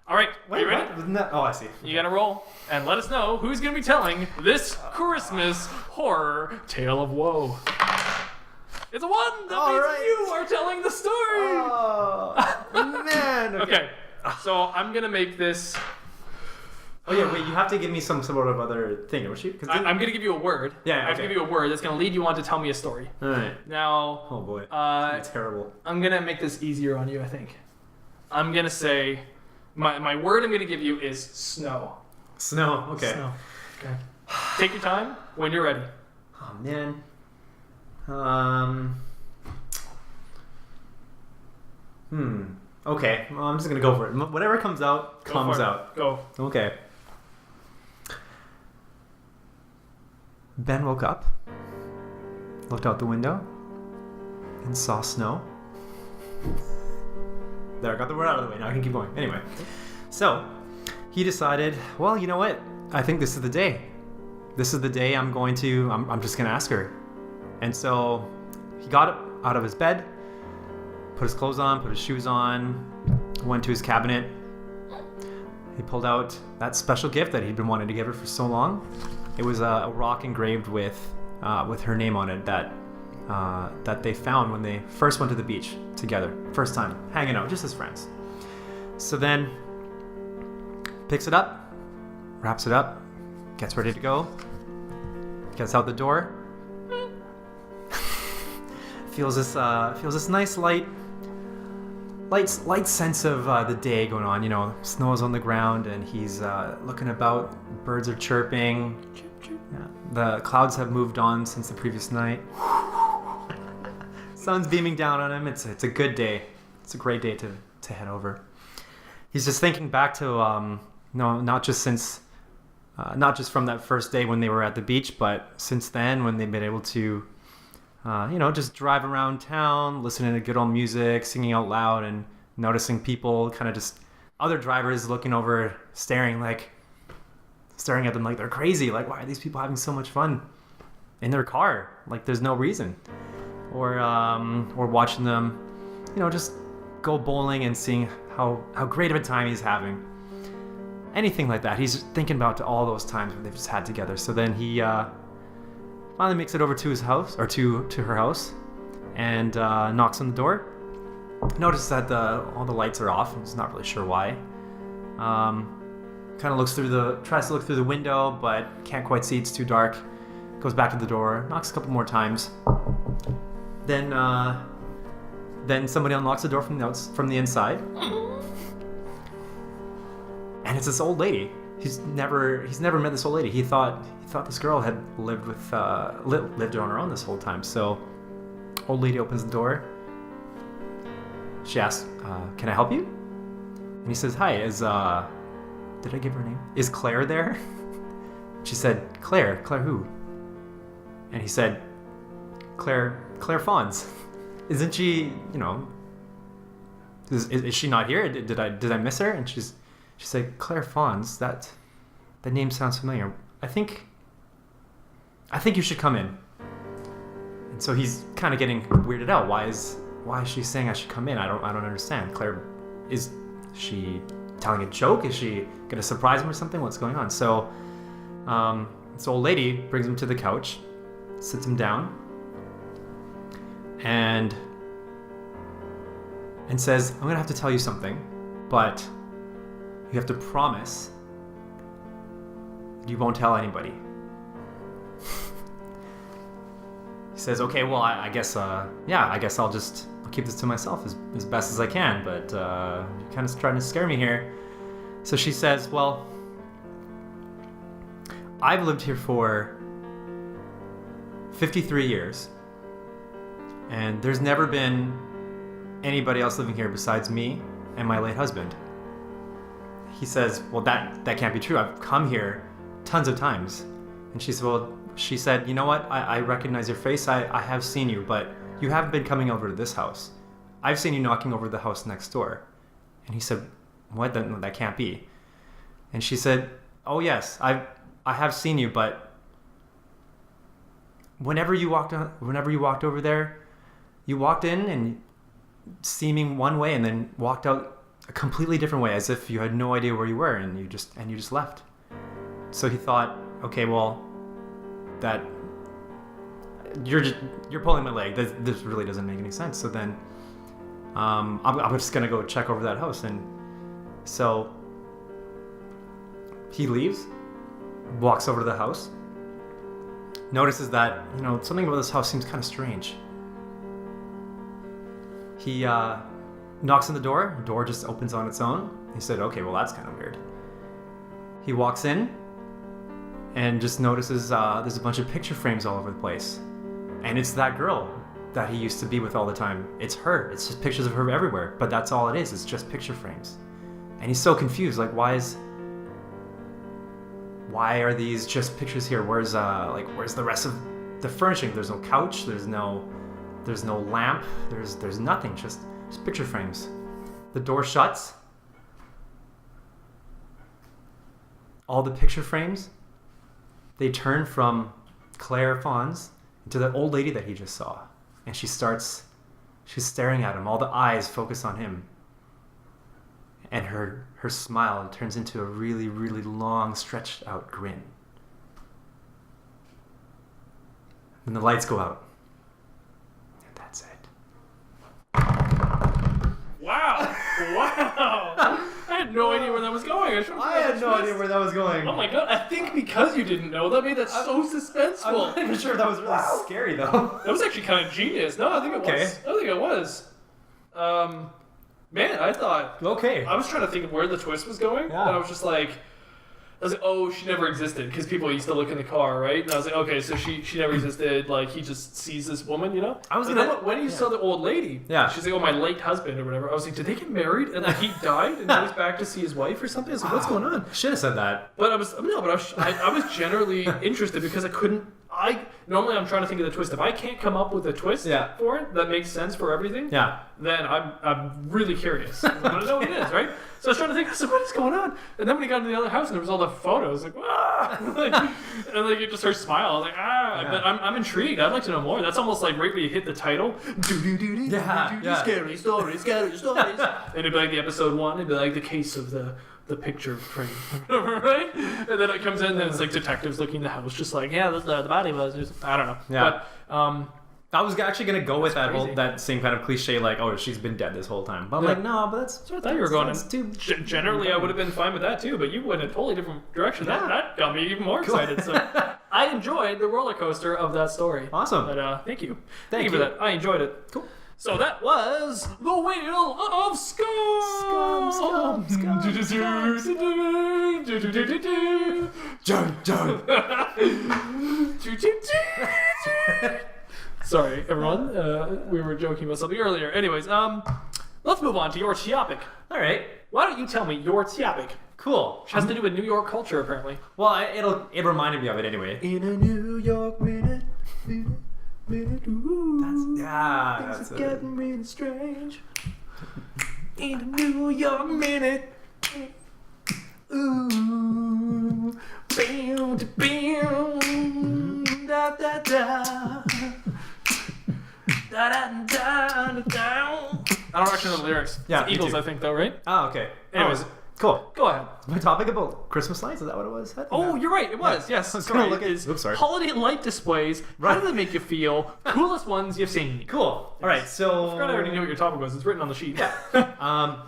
All right, are you ready? Oh, I see. You gotta roll and let us know who's gonna be telling this Christmas horror tale of woe. It's a 1! That All means right. you are telling the story! Oh, man. Okay, so I'm gonna make this... Oh, yeah, wait, you have to give me some sort of other thing, don't you? I'm gonna give you a word. Yeah, I have to okay. give you a word that's gonna lead you on to tell me a story. Alright. Now, Oh, boy. uh, Terrible. I'm gonna make this easier on you, I think. I'm gonna say... My word I'm gonna give you is snow. Snow, okay. Snow. Okay. Take your time when you're ready. Oh, man. Okay, well, I'm just gonna go for it. Whatever comes out, Go comes for it. out. Go. Okay. Ben woke up, looked out the window, and saw snow. There, I got the word out of the way. Now I can keep going. Anyway, so he decided, well, you know what? I think this is the day. This is the day I'm just gonna ask her. And so he got up out of his bed, put his clothes on, put his shoes on, went to his cabinet. He pulled out that special gift that he'd been wanting to give her for so long. It was a rock engraved with her name on it that that they found when they first went to the beach together. First time, hanging out, just as friends. So then, picks it up, wraps it up, gets ready to go, gets out the door, feels this nice light sense of the day going on. You know, snow's on the ground and he's looking about. Birds are chirping. Yeah, the clouds have moved on since the previous night. Sun's beaming down on him. It's a good day. It's a great day to head over. He's just thinking back to not just from that first day when they were at the beach, but since then when they've been able to just drive around town, listening to good old music, singing out loud, and noticing people, kind of just other drivers looking over, staring at them like they're crazy. Like, why are these people having so much fun in their car? Like, there's no reason. Or watching them, just go bowling and seeing how great of a time he's having. Anything like that. He's thinking about all those times where they've just had together. So then he finally makes it over to his house, or to her house, and knocks on the door. Notices that all the lights are off. He's not really sure why. Kind of tries to look through the window, but can't quite see. It's too dark. Goes back to the door, knocks a couple more times. Then somebody unlocks the door from the inside, and it's this old lady. He's never met this old lady. He thought this girl had lived on her own this whole time. So, old lady opens the door. She asks, "Can I help you?" And he says, "Hi, did I give her name? Is Claire there?" She said, "Claire who?" And he said, Claire Fawns. Isn't she, is she not here? Did I miss her?" And she said, "Claire Fawns, that name sounds familiar. I think you should come in." And so he's kind of getting weirded out. Why is she saying I should come in? I don't understand. Claire, is she telling a joke? Is she gonna surprise him or something? What's going on? So this old lady brings him to the couch, sits him down, and says, "I'm gonna have to tell you something, but you have to promise you won't tell anybody." He says, "Okay, well, I guess I'll keep this to myself as best as I can, but you're kind of trying to scare me here." So she says, "Well, I've lived here for 53 years, and there's never been anybody else living here besides me and my late husband." He says, "Well, that can't be true. I've come here tons of times." And she said, "You know what? I recognize your face. I have seen you, but you haven't been coming over to this house. I've seen you knocking over the house next door." And he said, "What? That can't be." And she said, "Oh yes, I have seen you, but whenever you walked over there, you walked in and seeming one way and then walked out a completely different way, as if you had no idea where you were, and you just left." So he thought, "Okay, well, that you're pulling my leg. This really doesn't make any sense." So then I'm just gonna go check over that house. And so he leaves, walks over to the house, notices that something about this house seems kind of strange. He knocks on the door just opens on its own. He said, "Okay, well, that's kind of weird." He walks in and just notices there's a bunch of picture frames all over the place. And it's that girl that he used to be with all the time. It's her. It's just pictures of her everywhere. But that's all it is. It's just picture frames. And he's so confused. Like, why are these just pictures here? Where's the rest of the furnishing? There's no couch. There's no lamp. There's nothing. Just picture frames. The door shuts. All the picture frames, they turn from Claire Fawns into the old lady that he just saw. And she's staring at him. All the eyes focus on him. And her smile turns into a really, really long, stretched out grin. And the lights go out. Wow. I had no idea where that was going. I had no idea where that was going. Oh my god, I think because you didn't know, that made that so suspenseful. I'm not even sure that was really scary though. That was actually kind of genius. No, I think it was. I think it was. Man, I thought... Okay. I was trying to think of where the twist was going, and I was just like... I was like, oh, she never existed, because people used to look in the car, right? And I was like, okay, so she never existed, like, he just sees this woman, you know? I was gonna... When you saw the old lady, she's like, oh, my late husband, or whatever, I was like, did they get married, and like, he died, and now he's back to see his wife or something? I was like, what's going on? Should have said that. But I was generally interested, because I couldn't... Normally I'm trying to think of the twist. If I can't come up with a twist for it that makes sense for everything, then I'm really curious. I want to know what it is, right? So I was trying to think, I said, what is going on? And then when he got into the other house and there was all the photos, like, and like it just starts smiling. I was like, but I'm intrigued. I'd like to know more. That's almost like right when you hit the title. Scary stories, scary stories. And it'd be like the episode 1, it'd be like the case of the picture frame, right? And then it comes in, and it's like detectives looking in the house, just like, the body was. I don't know. Yeah. But I was actually gonna go with crazy. that same kind of cliche, like, oh, she's been dead this whole time. But I'm like, no, but that's. So I thought you were going in. Generally, I would have been fine with that too, but you went in a totally different direction. That got me even more excited. So I enjoyed the roller coaster of that story. Awesome. But thank you. Thank you for that. I enjoyed it. Cool. So that was the Wheel of Scum. Sorry, everyone. We were joking about something earlier. Anyways, let's move on to your topic. All right. Why don't you tell me your topic? Cool. Which has to do with New York culture, apparently. Well, it reminded me of it anyway. In a New York minute. That's getting really strange. In a New York minute. Ooh, bam, bam, da da da, da da da da. I don't actually know the lyrics. Yeah, it's Eagles, I think, though, right? Oh, okay. Anyways, cool. Go ahead. My topic about Christmas lights, is that what it was? Oh, you're right. It was. Yes. I was gonna look at. Is Oops, sorry. holiday light displays. How do they make you feel? Coolest ones you've seen. Cool. All right. So. I forgot I already knew what your topic was. It's written on the sheet. Yeah.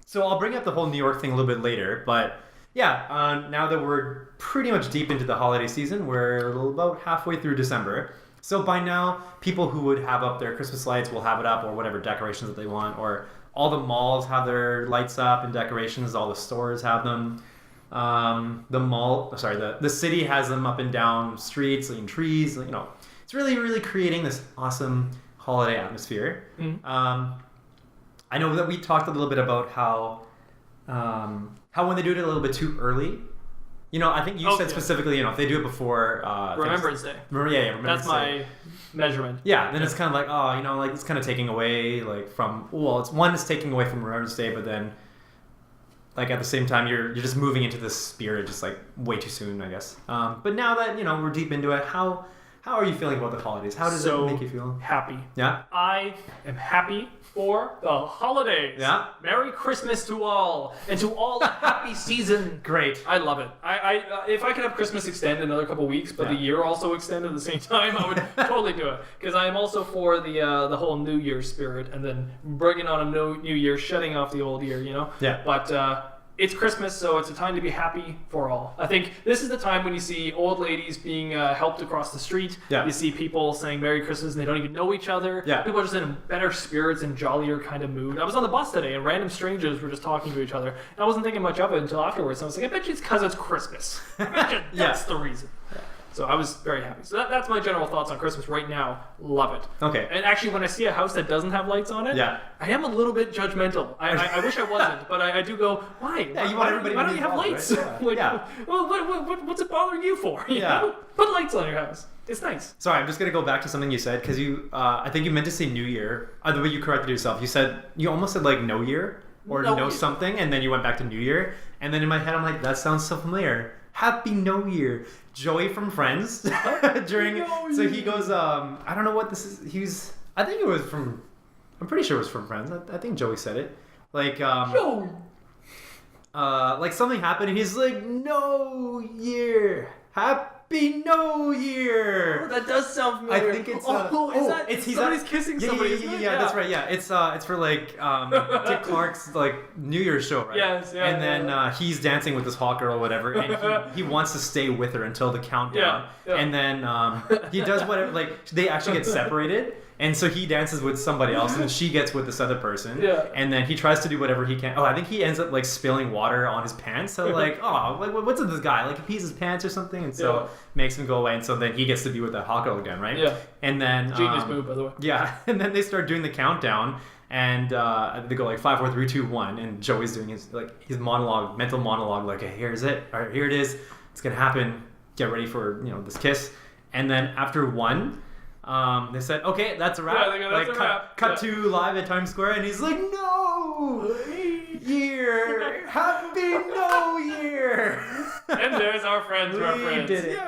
So I'll bring up the whole New York thing a little bit later, but yeah, now that we're pretty much deep into the holiday season, we're about halfway through December. So by now, people who would have up their Christmas lights will have it up, or whatever decorations that they want, or all the malls have their lights up and decorations. All the stores have them. The city has them up and down streets and trees. You know, it's really, really creating this awesome holiday atmosphere. Mm-hmm. I know that we talked a little bit about how when they do it a little bit too early, you know, I think you said specifically, you know, if they do it before Remembrance Day. Remembrance That's Day. my measurement. Yeah, then it's kind of like, oh, you know, like it's kind of taking away like from, well, it's taking away from Remembrance Day, but then like at the same time you're just moving into the spirit just like way too soon, I guess. But now that, you know, we're deep into it, how are you feeling about the holidays? How does it make you feel? Happy. Yeah. I am happy for the holidays. Yeah. Merry Christmas to all, and to all a happy season. Great. I love it. I if I could have Christmas extend another couple weeks, but the year also extend at the same time, I would totally do it. Because I am also for the whole New Year spirit, and then bringing on a new year, shutting off the old year. You know. Yeah. But it's Christmas, so it's a time to be happy for all. I think this is the time when you see old ladies being helped across the street. Yeah. You see people saying Merry Christmas and they don't even know each other. Yeah. People are just in better spirits and jollier kind of mood. I was on the bus today and random strangers were just talking to each other. And I wasn't thinking much of it until afterwards. I was like, I bet you it's because it's Christmas. I bet you that's the reason. Yeah. So I was very happy. So that's my general thoughts on Christmas right now. Love it. Okay. And actually, when I see a house that doesn't have lights on it, I am a little bit judgmental. I wish I wasn't, but I do go, why? Yeah, you want everybody why to don't be you have involved, lights? right? Well, what's it bothering you for? You know? Put lights on your house. It's nice. Sorry, I'm just going to go back to something you said, because I think you meant to say New Year. The way you corrected yourself, you almost said like No Year, or no something, and then you went back to New Year. And then in my head, I'm like, that sounds so familiar. Happy New Year. Joey from Friends so he goes, I don't know what this is. I'm pretty sure it was from Friends. I think Joey said it. Like, like something happened and he's like, No Year. Happy New Year. That does sound familiar. I think it's somebody's kissing somebody. Isn't it? That's right. Yeah, it's for like Dick Clark's like New Year's show, right? Yes, yeah. And then he's dancing with this hot girl or whatever, and he wants to stay with her until the countdown. Yeah. And then he does whatever. Like they actually get separated. And so he dances with somebody else, and then she gets with this other person. Yeah. And then he tries to do whatever he can. Oh, I think he ends up like spilling water on his pants. So like, oh, like what's with this guy? Like he pees his pants or something, and so makes him go away. And so then he gets to be with that hot girl again, right? Yeah. And then Genius move, by the way. Yeah. And then they start doing the countdown, and they go like 5, 4, 3, 2, 1, and Joey's doing his monologue, mental monologue, like, hey, here's it. All right, here it is. It's gonna happen. Get ready for this kiss. And then after 1. They said, okay, that's a wrap. Yeah, that's a wrap. Cut to live at Times Square, and he's like, no! Year! Happy New Year! And there's our friends We reference. did it.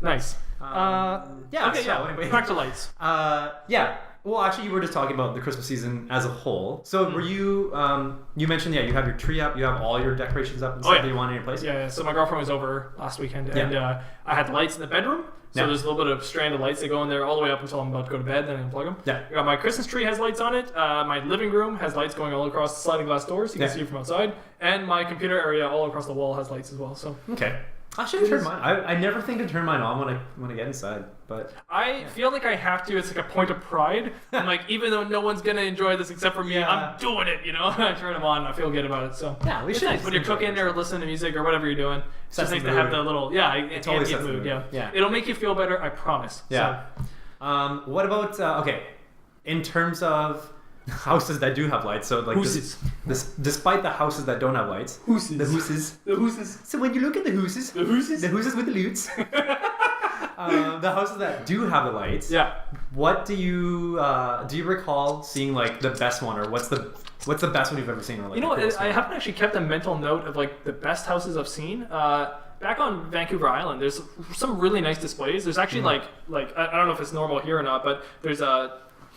Nice. Yeah, Okay, so yeah. anyway. Back to lights. Yeah. Well, actually, you were just talking about the Christmas season as a whole. So, were you? You mentioned, you have your tree up, you have all your decorations up and stuff that you want in your place. Yeah. So my girlfriend was over last weekend, Yeah. and I had lights in the bedroom. So Yeah. there's a little bit of strand of lights that go in there all the way up until I'm about to go to bed. Then I unplug them. Yeah. My Christmas tree has lights on it. My living room has lights going all across the sliding glass doors. You can see it from outside. And my computer area all across the wall has lights as well. So Okay. I should turn mine. I never think to turn mine on when I get inside, but I feel like I have to. It's like a point of pride. I'm like, even though no one's gonna enjoy this except for me, I'm doing it. I turn them on. I feel good about it. So yeah, we it's should. nice when you're cooking or listening to music or whatever you're doing. It's just nice to have the little it's always ambient sets the mood. mood. Yeah, Yeah. It'll make you feel better. I promise. Yeah. So, What about okay? In terms of houses that do have lights, so like despite the houses that don't have lights, the hooses. So when you look at the hooses with the lutes, the houses that do have the lights, what do you recall seeing like the best one, or what's the best one you've ever seen? Or like I haven't actually kept a mental note of like the best houses I've seen. Back on Vancouver Island, there's some really nice displays. There's actually like I don't know if it's normal here or not, but there's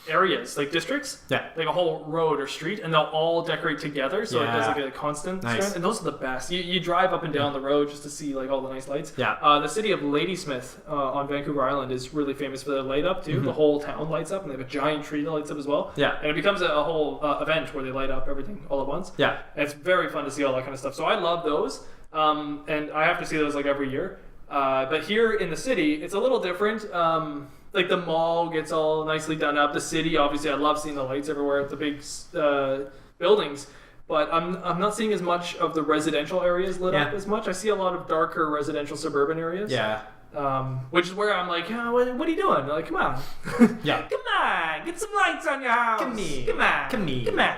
areas like districts, like a whole road or street, and they'll all decorate together, so it does like a constant strand, and those are the best. You drive up and down the road just to see like all the nice lights. The city of Ladysmith on Vancouver Island is really famous for their light up too. The whole town lights up, and they have a giant tree that lights up as well. And it becomes a whole event where they light up everything all at once. And it's very fun to see all that kind of stuff, so I love those. And I have to see those like every year. But here in the city, it's a little different. Like the mall gets all nicely done up. The city, obviously, I love seeing the lights everywhere at the big buildings. But I'm not seeing as much of the residential areas lit up as much. I see a lot of darker residential suburban areas. Which is where I'm like, what are you doing? They're like, come on. Come on, get some lights on your house. Come on.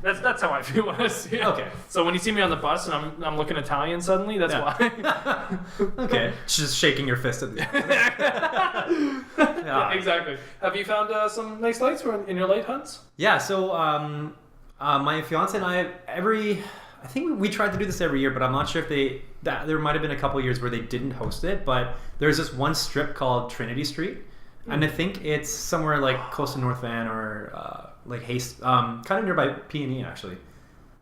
That's how I feel when I see it. Okay. So when you see me on the bus and I'm looking Italian suddenly, that's why. Okay. Just shaking your fist at the exactly. Have you found some nice lights in your light hunts? Yeah. So my fiance and I I think we tried to do this every year, but I'm not sure if there might have been a couple of years where they didn't host it, but there's this one strip called Trinity Street, and I think it's somewhere like close to North Van or like Haste, kind of nearby P&E actually.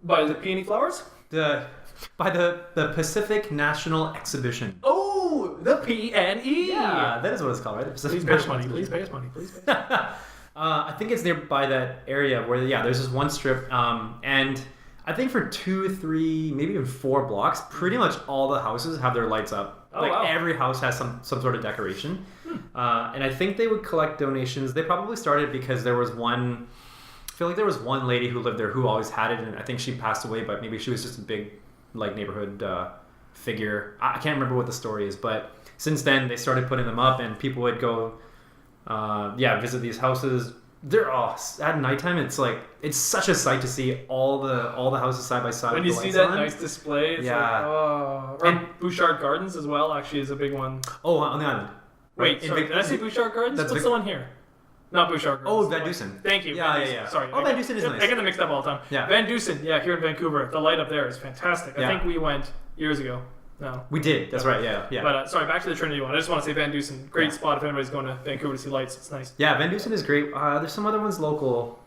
By the Peony Flowers? By the Pacific National Exhibition. Oh, the P&E! Yeah, that is what it's called, right? The Pacific Please pay us National money. Exhibition. Please pay us money. I think it's nearby that area where there's this one strip, and I think for 2, 3, maybe even 4 blocks, pretty much all the houses have their lights up. Every house has some sort of decoration. And I think they would collect donations. They probably started because there was one. I feel like there was one lady who lived there who always had it, and I think she passed away, but maybe she was just a big like neighborhood figure. I can't remember what the story is, but since then they started putting them up, and people would go visit these houses. They're at nighttime. It's such a sight to see all the houses side by side. When you see that nice display, it's and Bouchard Gardens as well actually is a big one. Oh, on the island. Wait, sorry, did I say Bouchard Gardens? What's the one here? Not Bouchard Gardens. Oh, Van Dusen. Thank you. Yeah. Sorry. Oh, Van Dusen is nice. I get them mixed up all the time. Yeah. Van Dusen, here in Vancouver. The light up there is fantastic. I think we went years ago. No. We did. That's right. Yeah. But sorry, back to the Trinity one. I just want to say Van Dusen, great spot if anybody's going to Vancouver to see lights. It's nice. Yeah, Van Dusen is great. There's some other ones local.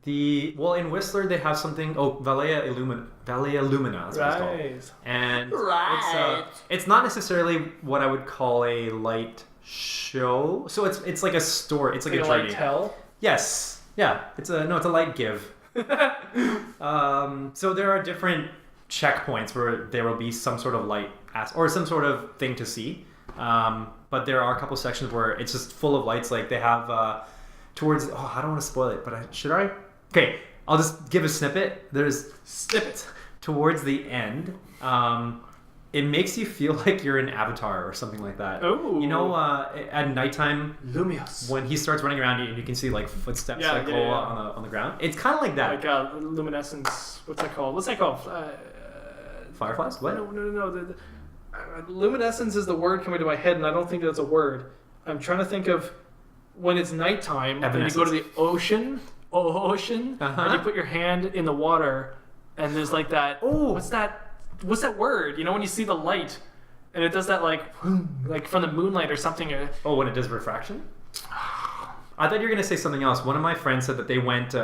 In Whistler they have something. Oh, Valea Illumina. That's what it's called. And it's not necessarily what I would call a light show. So it's like a store. It's like a journey. Light tell. Yes. Yeah. It's a light give. So there are different checkpoints where there will be some sort of light or some sort of thing to see. But there are a couple sections where it's just full of lights. Like they have towards. Oh, I don't want to spoil it, but should I? Okay, I'll just give a snippet. There's snippets towards the end. It makes you feel like you're in Avatar or something like that. Oh. You know, at nighttime, Lumios. when he starts running around and you can see like footsteps go on the ground. It's kind of like that. Like luminescence. What's that called? Fireflies? What? No. Luminescence is the word coming to my head, and I don't think that's a word. I'm trying to think of when it's nighttime and you go to the ocean, and you put your hand in the water, and there's like that. Oh, what's that word? You know, when you see the light, and it does that like from the moonlight or something. Oh, when it does refraction? I thought you were gonna say something else. One of my friends said that they went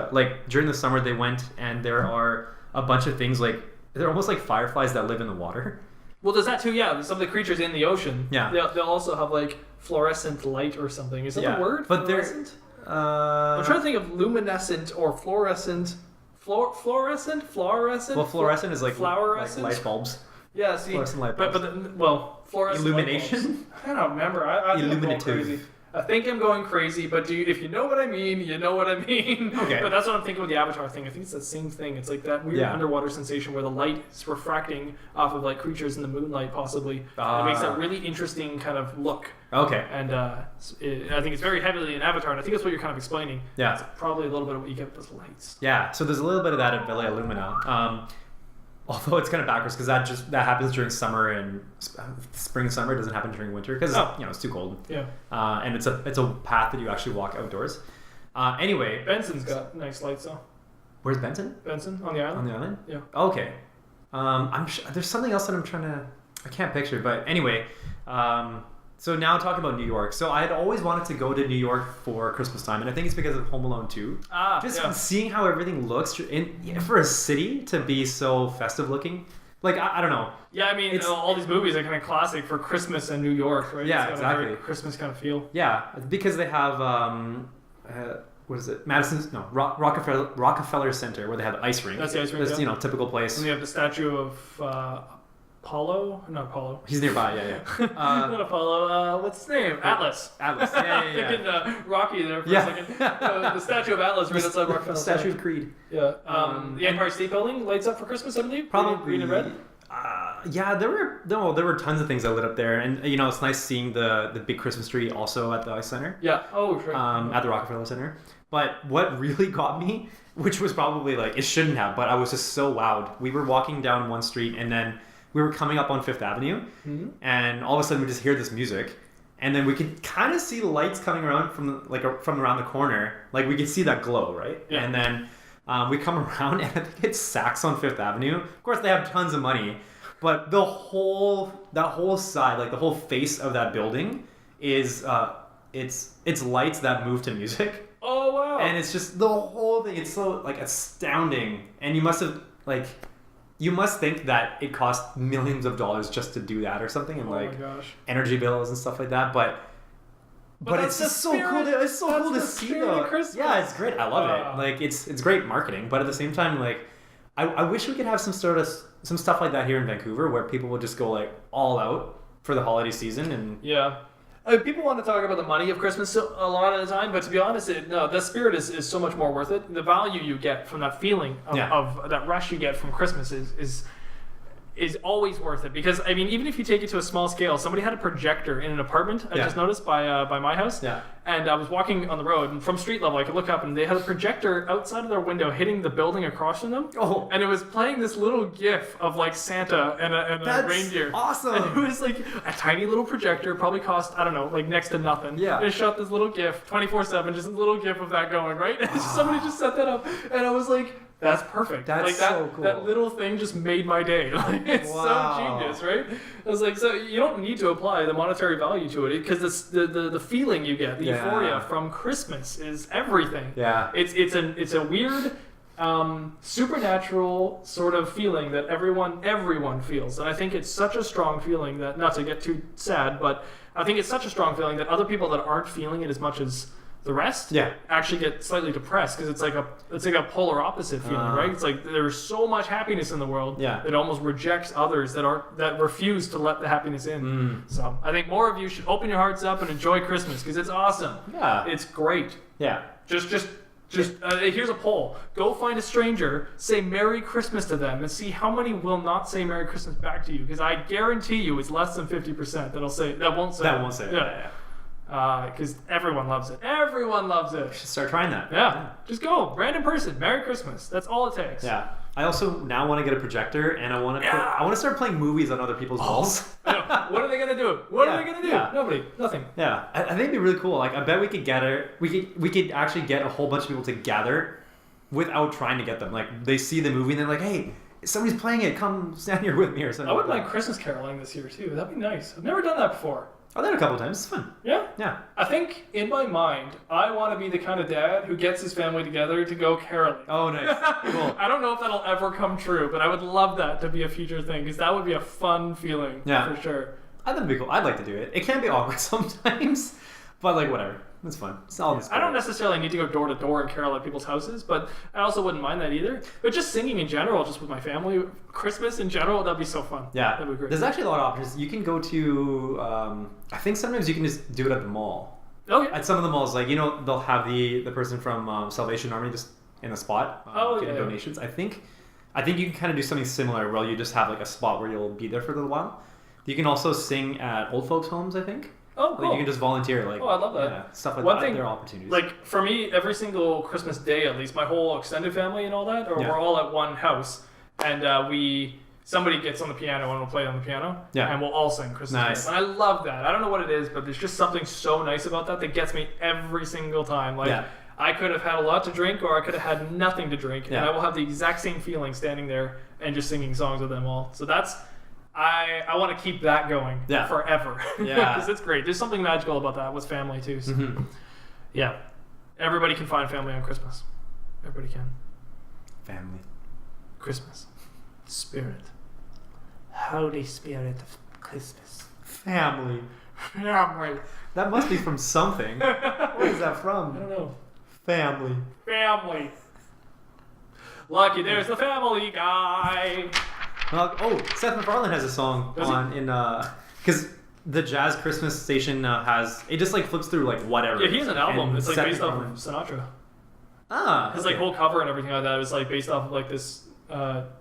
during the summer. They went, and there are a bunch of things like they're almost like fireflies that live in the water. Well, there's that too. Yeah, some of the creatures in the ocean. Yeah, they'll also have like fluorescent light or something. Is that the word? But fluorescent? I'm trying to think of luminescent or fluorescent. Fluorescent? Well, fluorescent is like light bulbs. Yeah, see, fluorescent light bulbs. but fluorescent illumination. Light bulbs. I don't remember. I think I'm going crazy. I think I'm going crazy, but if you know what I mean, you know what I mean. Okay. But that's what I'm thinking with the Avatar thing. I think it's the same thing. It's like that weird underwater sensation where the light is refracting off of like creatures in the moonlight, possibly. It makes that really interesting kind of look. Okay. And I think it's very heavily in Avatar, and I think that's what you're kind of explaining. Yeah. It's probably a little bit of what you get with those lights. Yeah. So there's a little bit of that at Villa Lumina. Although it's kind of backwards because that happens during summer and spring and summer. It doesn't happen during winter because it's too cold. Yeah. And it's a path that you actually walk outdoors. Anyway, Benson's got nice lights though. Where's Benson? Benson on the island. On the island? Yeah. Okay. I'm sure, there's something else that I can't picture. But anyway, so now talking about New York. So I had always wanted to go to New York for Christmas time, and I think it's because of Home Alone 2. Seeing how everything looks for a city to be so festive looking. Like, I don't know. Yeah, I mean, all these movies are kind of classic for Christmas in New York, right? Yeah, it's exactly. A very Christmas kind of feel. Yeah, because they have what is it? Rockefeller Center, where they have the ice rink. That's the ice rink. That's typical place. And they have the statue of Apollo? Not Apollo. He's nearby. Yeah. Not Apollo. What's his name? Atlas. Yeah. Thinking Rocky there for a second. The statue of Atlas right outside Rockefeller. Statue of Creed. Yeah. The Empire State Building lights up for Christmas, I believe. Probably green and red. Yeah, there were tons of things that lit up there, and it's nice seeing the big Christmas tree also at the Ice Center. Yeah. Oh, sure. At the Rockefeller Center. But what really got me, which was probably like it shouldn't have, but I was just so wowed. We were walking down one street, and then we were coming up on Fifth Avenue, and all of a sudden we just hear this music, and then we could kind of see the lights coming around from around the corner. Like we could see that glow, right? Yeah. And then we come around, and I think it's Saks on Fifth Avenue. Of course, they have tons of money, but that whole side, like the whole face of that building, is it's lights that move to music. Oh wow! And it's just the whole thing. It's so like astounding, and you must think that it cost millions of dollars just to do that or something, and energy bills and stuff like that. But it's just so cool. It's so cool to see though. Yeah, it's great. I love it. Like it's great marketing, but at the same time, like I wish we could have some stuff like that here in Vancouver, where people will just go like all out for the holiday season. And yeah. People want to talk about the money of Christmas a lot of the time, but to be honest, the spirit is so much more worth it. The value you get from that feeling of that rush you get from Christmas is always worth it. Because, I mean, even if you take it to a small scale, somebody had a projector in an apartment, I just noticed, by my house. Yeah. And I was walking on the road, and from street level, I could look up, and they had a projector outside of their window hitting the building across from them. Oh. And it was playing this little GIF of, like, Santa and a reindeer. Awesome. And it was, like, a tiny little projector, probably cost, I don't know, like, next to nothing. Yeah. And it shot this little GIF, 24/7, just a little GIF of that going, right? And somebody just set that up, and I was like, That's perfect. That's like that, so cool. That little thing just made my day. Like, it's Wow. so genius, right? I was like, so you don't need to apply the monetary value to it because the feeling you get, the euphoria from Christmas is everything. Yeah. It's a weird, supernatural sort of feeling that everyone feels, and I think it's such a strong feeling that, not to get too sad, but I think it's such a strong feeling that other people that aren't feeling it as much as the rest actually get slightly depressed because it's like a polar opposite feeling, right? It's like there's so much happiness in the world that it almost rejects others that refuse to let the happiness in. So I think more of you should open your hearts up and enjoy Christmas because it's awesome. Yeah. It's great. Yeah. Just here's a poll. Go find a stranger, say Merry Christmas to them, and see how many will not say Merry Christmas back to you. Because I guarantee you, it's less than 50% that won't say. Yeah. Because everyone loves it. Everyone loves it. Should start trying that. Yeah. Just go. Random person. Merry Christmas. That's all it takes. Yeah. I also now want to get a projector and I want to start playing movies on other people's walls. I know. What are they gonna do? What are they gonna do? Yeah. Nobody. Nothing. Yeah. I think it'd be really cool. Like I bet we could gather. We could actually get a whole bunch of people together without trying to get them. Like they see the movie and they're like, hey, somebody's playing it. Come stand here with me or something. I would like like Christmas caroling this year too. That'd be nice. I've never done that before. I've done it a couple times. It's fun. Yeah? Yeah. I think in my mind, I want to be the kind of dad who gets his family together to go caroling. Oh, nice. Cool. I don't know if that'll ever come true, but I would love that to be a future thing because that would be a fun feeling for sure. I think it'd be cool. I'd like to do it. It can be awkward sometimes, but like whatever. It's fun. It's all I don't necessarily need to go door to door and carol at people's houses, but I also wouldn't mind that either. But just singing in general, just with my family, Christmas in general, that'd be so fun. Yeah. That'd be great. There's actually a lot of options. You can go to, I think sometimes you can just do it at the mall. Oh, yeah. At some of the malls, like, they'll have the person from Salvation Army just in a spot getting donations. I think you can kind of do something similar where you just have like a spot where you'll be there for a little while. You can also sing at old folks' homes, I think. Oh, cool. Like you can just volunteer, like I love that. Yeah, stuff like One that. thing, there are opportunities. Like for me, every single Christmas day, at least, my whole extended family and all that, we're all at one house, and somebody gets on the piano and we'll play on the piano, and we'll all sing Christmas carols. And I love that. I don't know what it is, but there's just something so nice about that gets me every single time. Like I could have had a lot to drink, or I could have had nothing to drink, and I will have the exact same feeling standing there and just singing songs with them all. So that's. I want to keep that going forever. Because it's great. There's something magical about that with family too. So. Yeah. Everybody can find family on Christmas. Everybody can. Family. Christmas. Spirit. Holy Spirit of Christmas. Family. Family. That must be from something. Where is that from? I don't know. Family. Family. Lucky there's the family guy. Seth MacFarlane has a song because the Jazz Christmas station has it just like flips through like whatever. Yeah, he has an album. And it's like Seth based off of MacFarlane. Sinatra. His like whole cover and everything like that was like based off of like this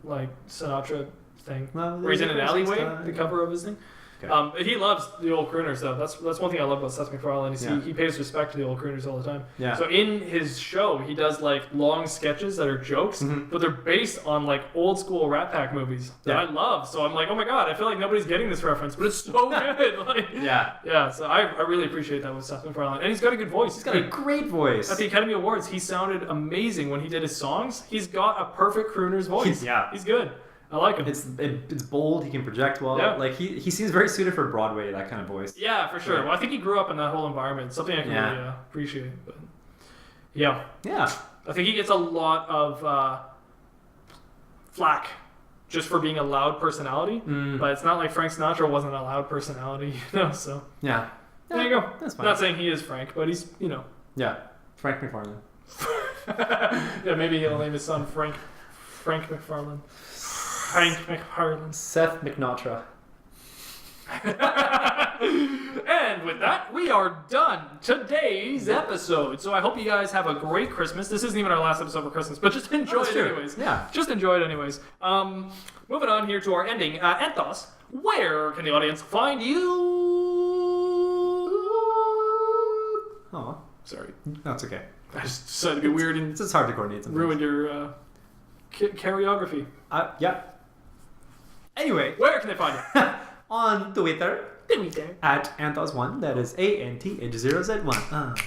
like Sinatra thing. Where he's in an alleyway. The cover of his thing. Okay. He loves the old crooners though. That's one thing I love about Seth MacFarlane. He pays respect to the old crooners all the time. Yeah. So in his show, he does like long sketches that are jokes, but they're based on like old school Rat Pack movies that I love. So I'm like, oh my god, I feel like nobody's getting this reference, but it's so good. Like, yeah. So I really appreciate that with Seth MacFarlane, and he's got a good voice. He's got a great voice. At the Academy Awards, he sounded amazing when he did his songs. He's got a perfect crooner's voice. He's good. I like him. It's bold. He can project well. Yeah. Like he seems very suited for Broadway. That kind of voice. Yeah, for sure. Well, I think he grew up in that whole environment. Something I can really appreciate. But yeah. I think he gets a lot of flack just for being a loud personality. But it's not like Frank Sinatra wasn't a loud personality, So there you go. That's fine. Not saying he is Frank, but he's Yeah, Frank MacFarlane. Yeah, maybe he'll name his son Frank MacFarlane. Frank MacFarlane. Seth McNaughtra. And with that, we are done today's episode. So I hope you guys have a great Christmas. This isn't even our last episode for Christmas, but just enjoy it anyways. Yeah. Just enjoy it anyways. Moving on here to our ending. Anth0z, where can the audience find you? Oh, sorry. That's okay. I just decided to be weird and it's hard to coordinate sometimes. Ruined your choreography. Yeah. Anyway, where can they find you? On Twitter. At Anth0z1. That is Anth0z1.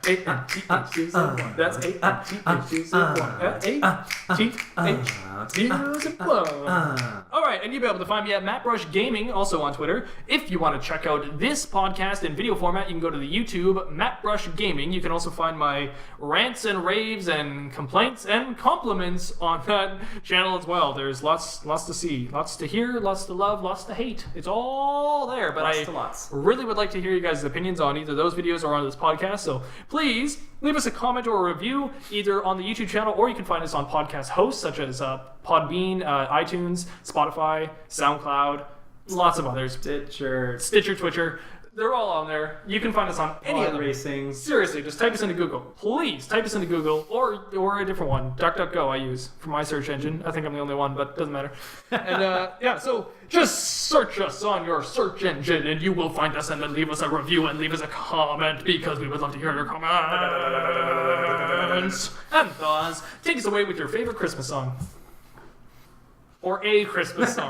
A-N-T-H-0-Z-1. That's A-N-T-H-0-Z-1. A-N-T-H-0-Z-1. All right, and you'll be able to find me at Mattbrush Gaming, also on Twitter. If you want to check out this podcast in video format, you can go to the YouTube Mattbrush Gaming. You can also find my rants and raves and complaints and compliments on that channel as well. There's lots to see, lots to hear, lots to love, lots to hate. It's all there, but Lots. really would like to hear you guys' opinions on either those videos or on this podcast. So please leave us a comment or a review either on the YouTube channel, or you can find us on podcast hosts such as Podbean, iTunes, Spotify, SoundCloud, lots of others. Stitcher, Twitcher. They're all on there. You can find us on any of them. Racing. Seriously, just type us into Google. Please type us into Google or a different one. DuckDuckGo I use for my search engine. I think I'm the only one, but doesn't matter. And yeah, so just search us on your search engine and you will find us, and then leave us a review and leave us a comment because we would love to hear your comments. Anth0z, take us away with your favorite Christmas song. Or a Christmas song.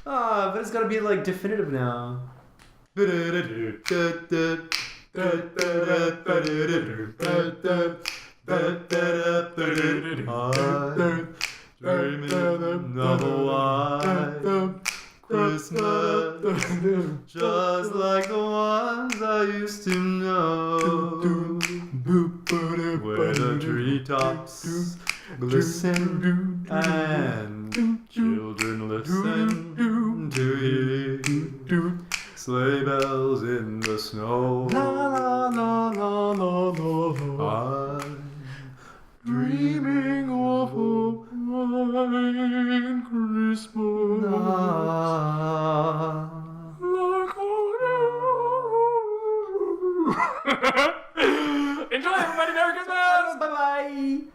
But it's gotta be like definitive now. Dreaming of a white Christmas, just like the ones I used to know, where the treetops glisten and children listen to hear sleigh bells in the snow. I'm dreaming of a white Christmas.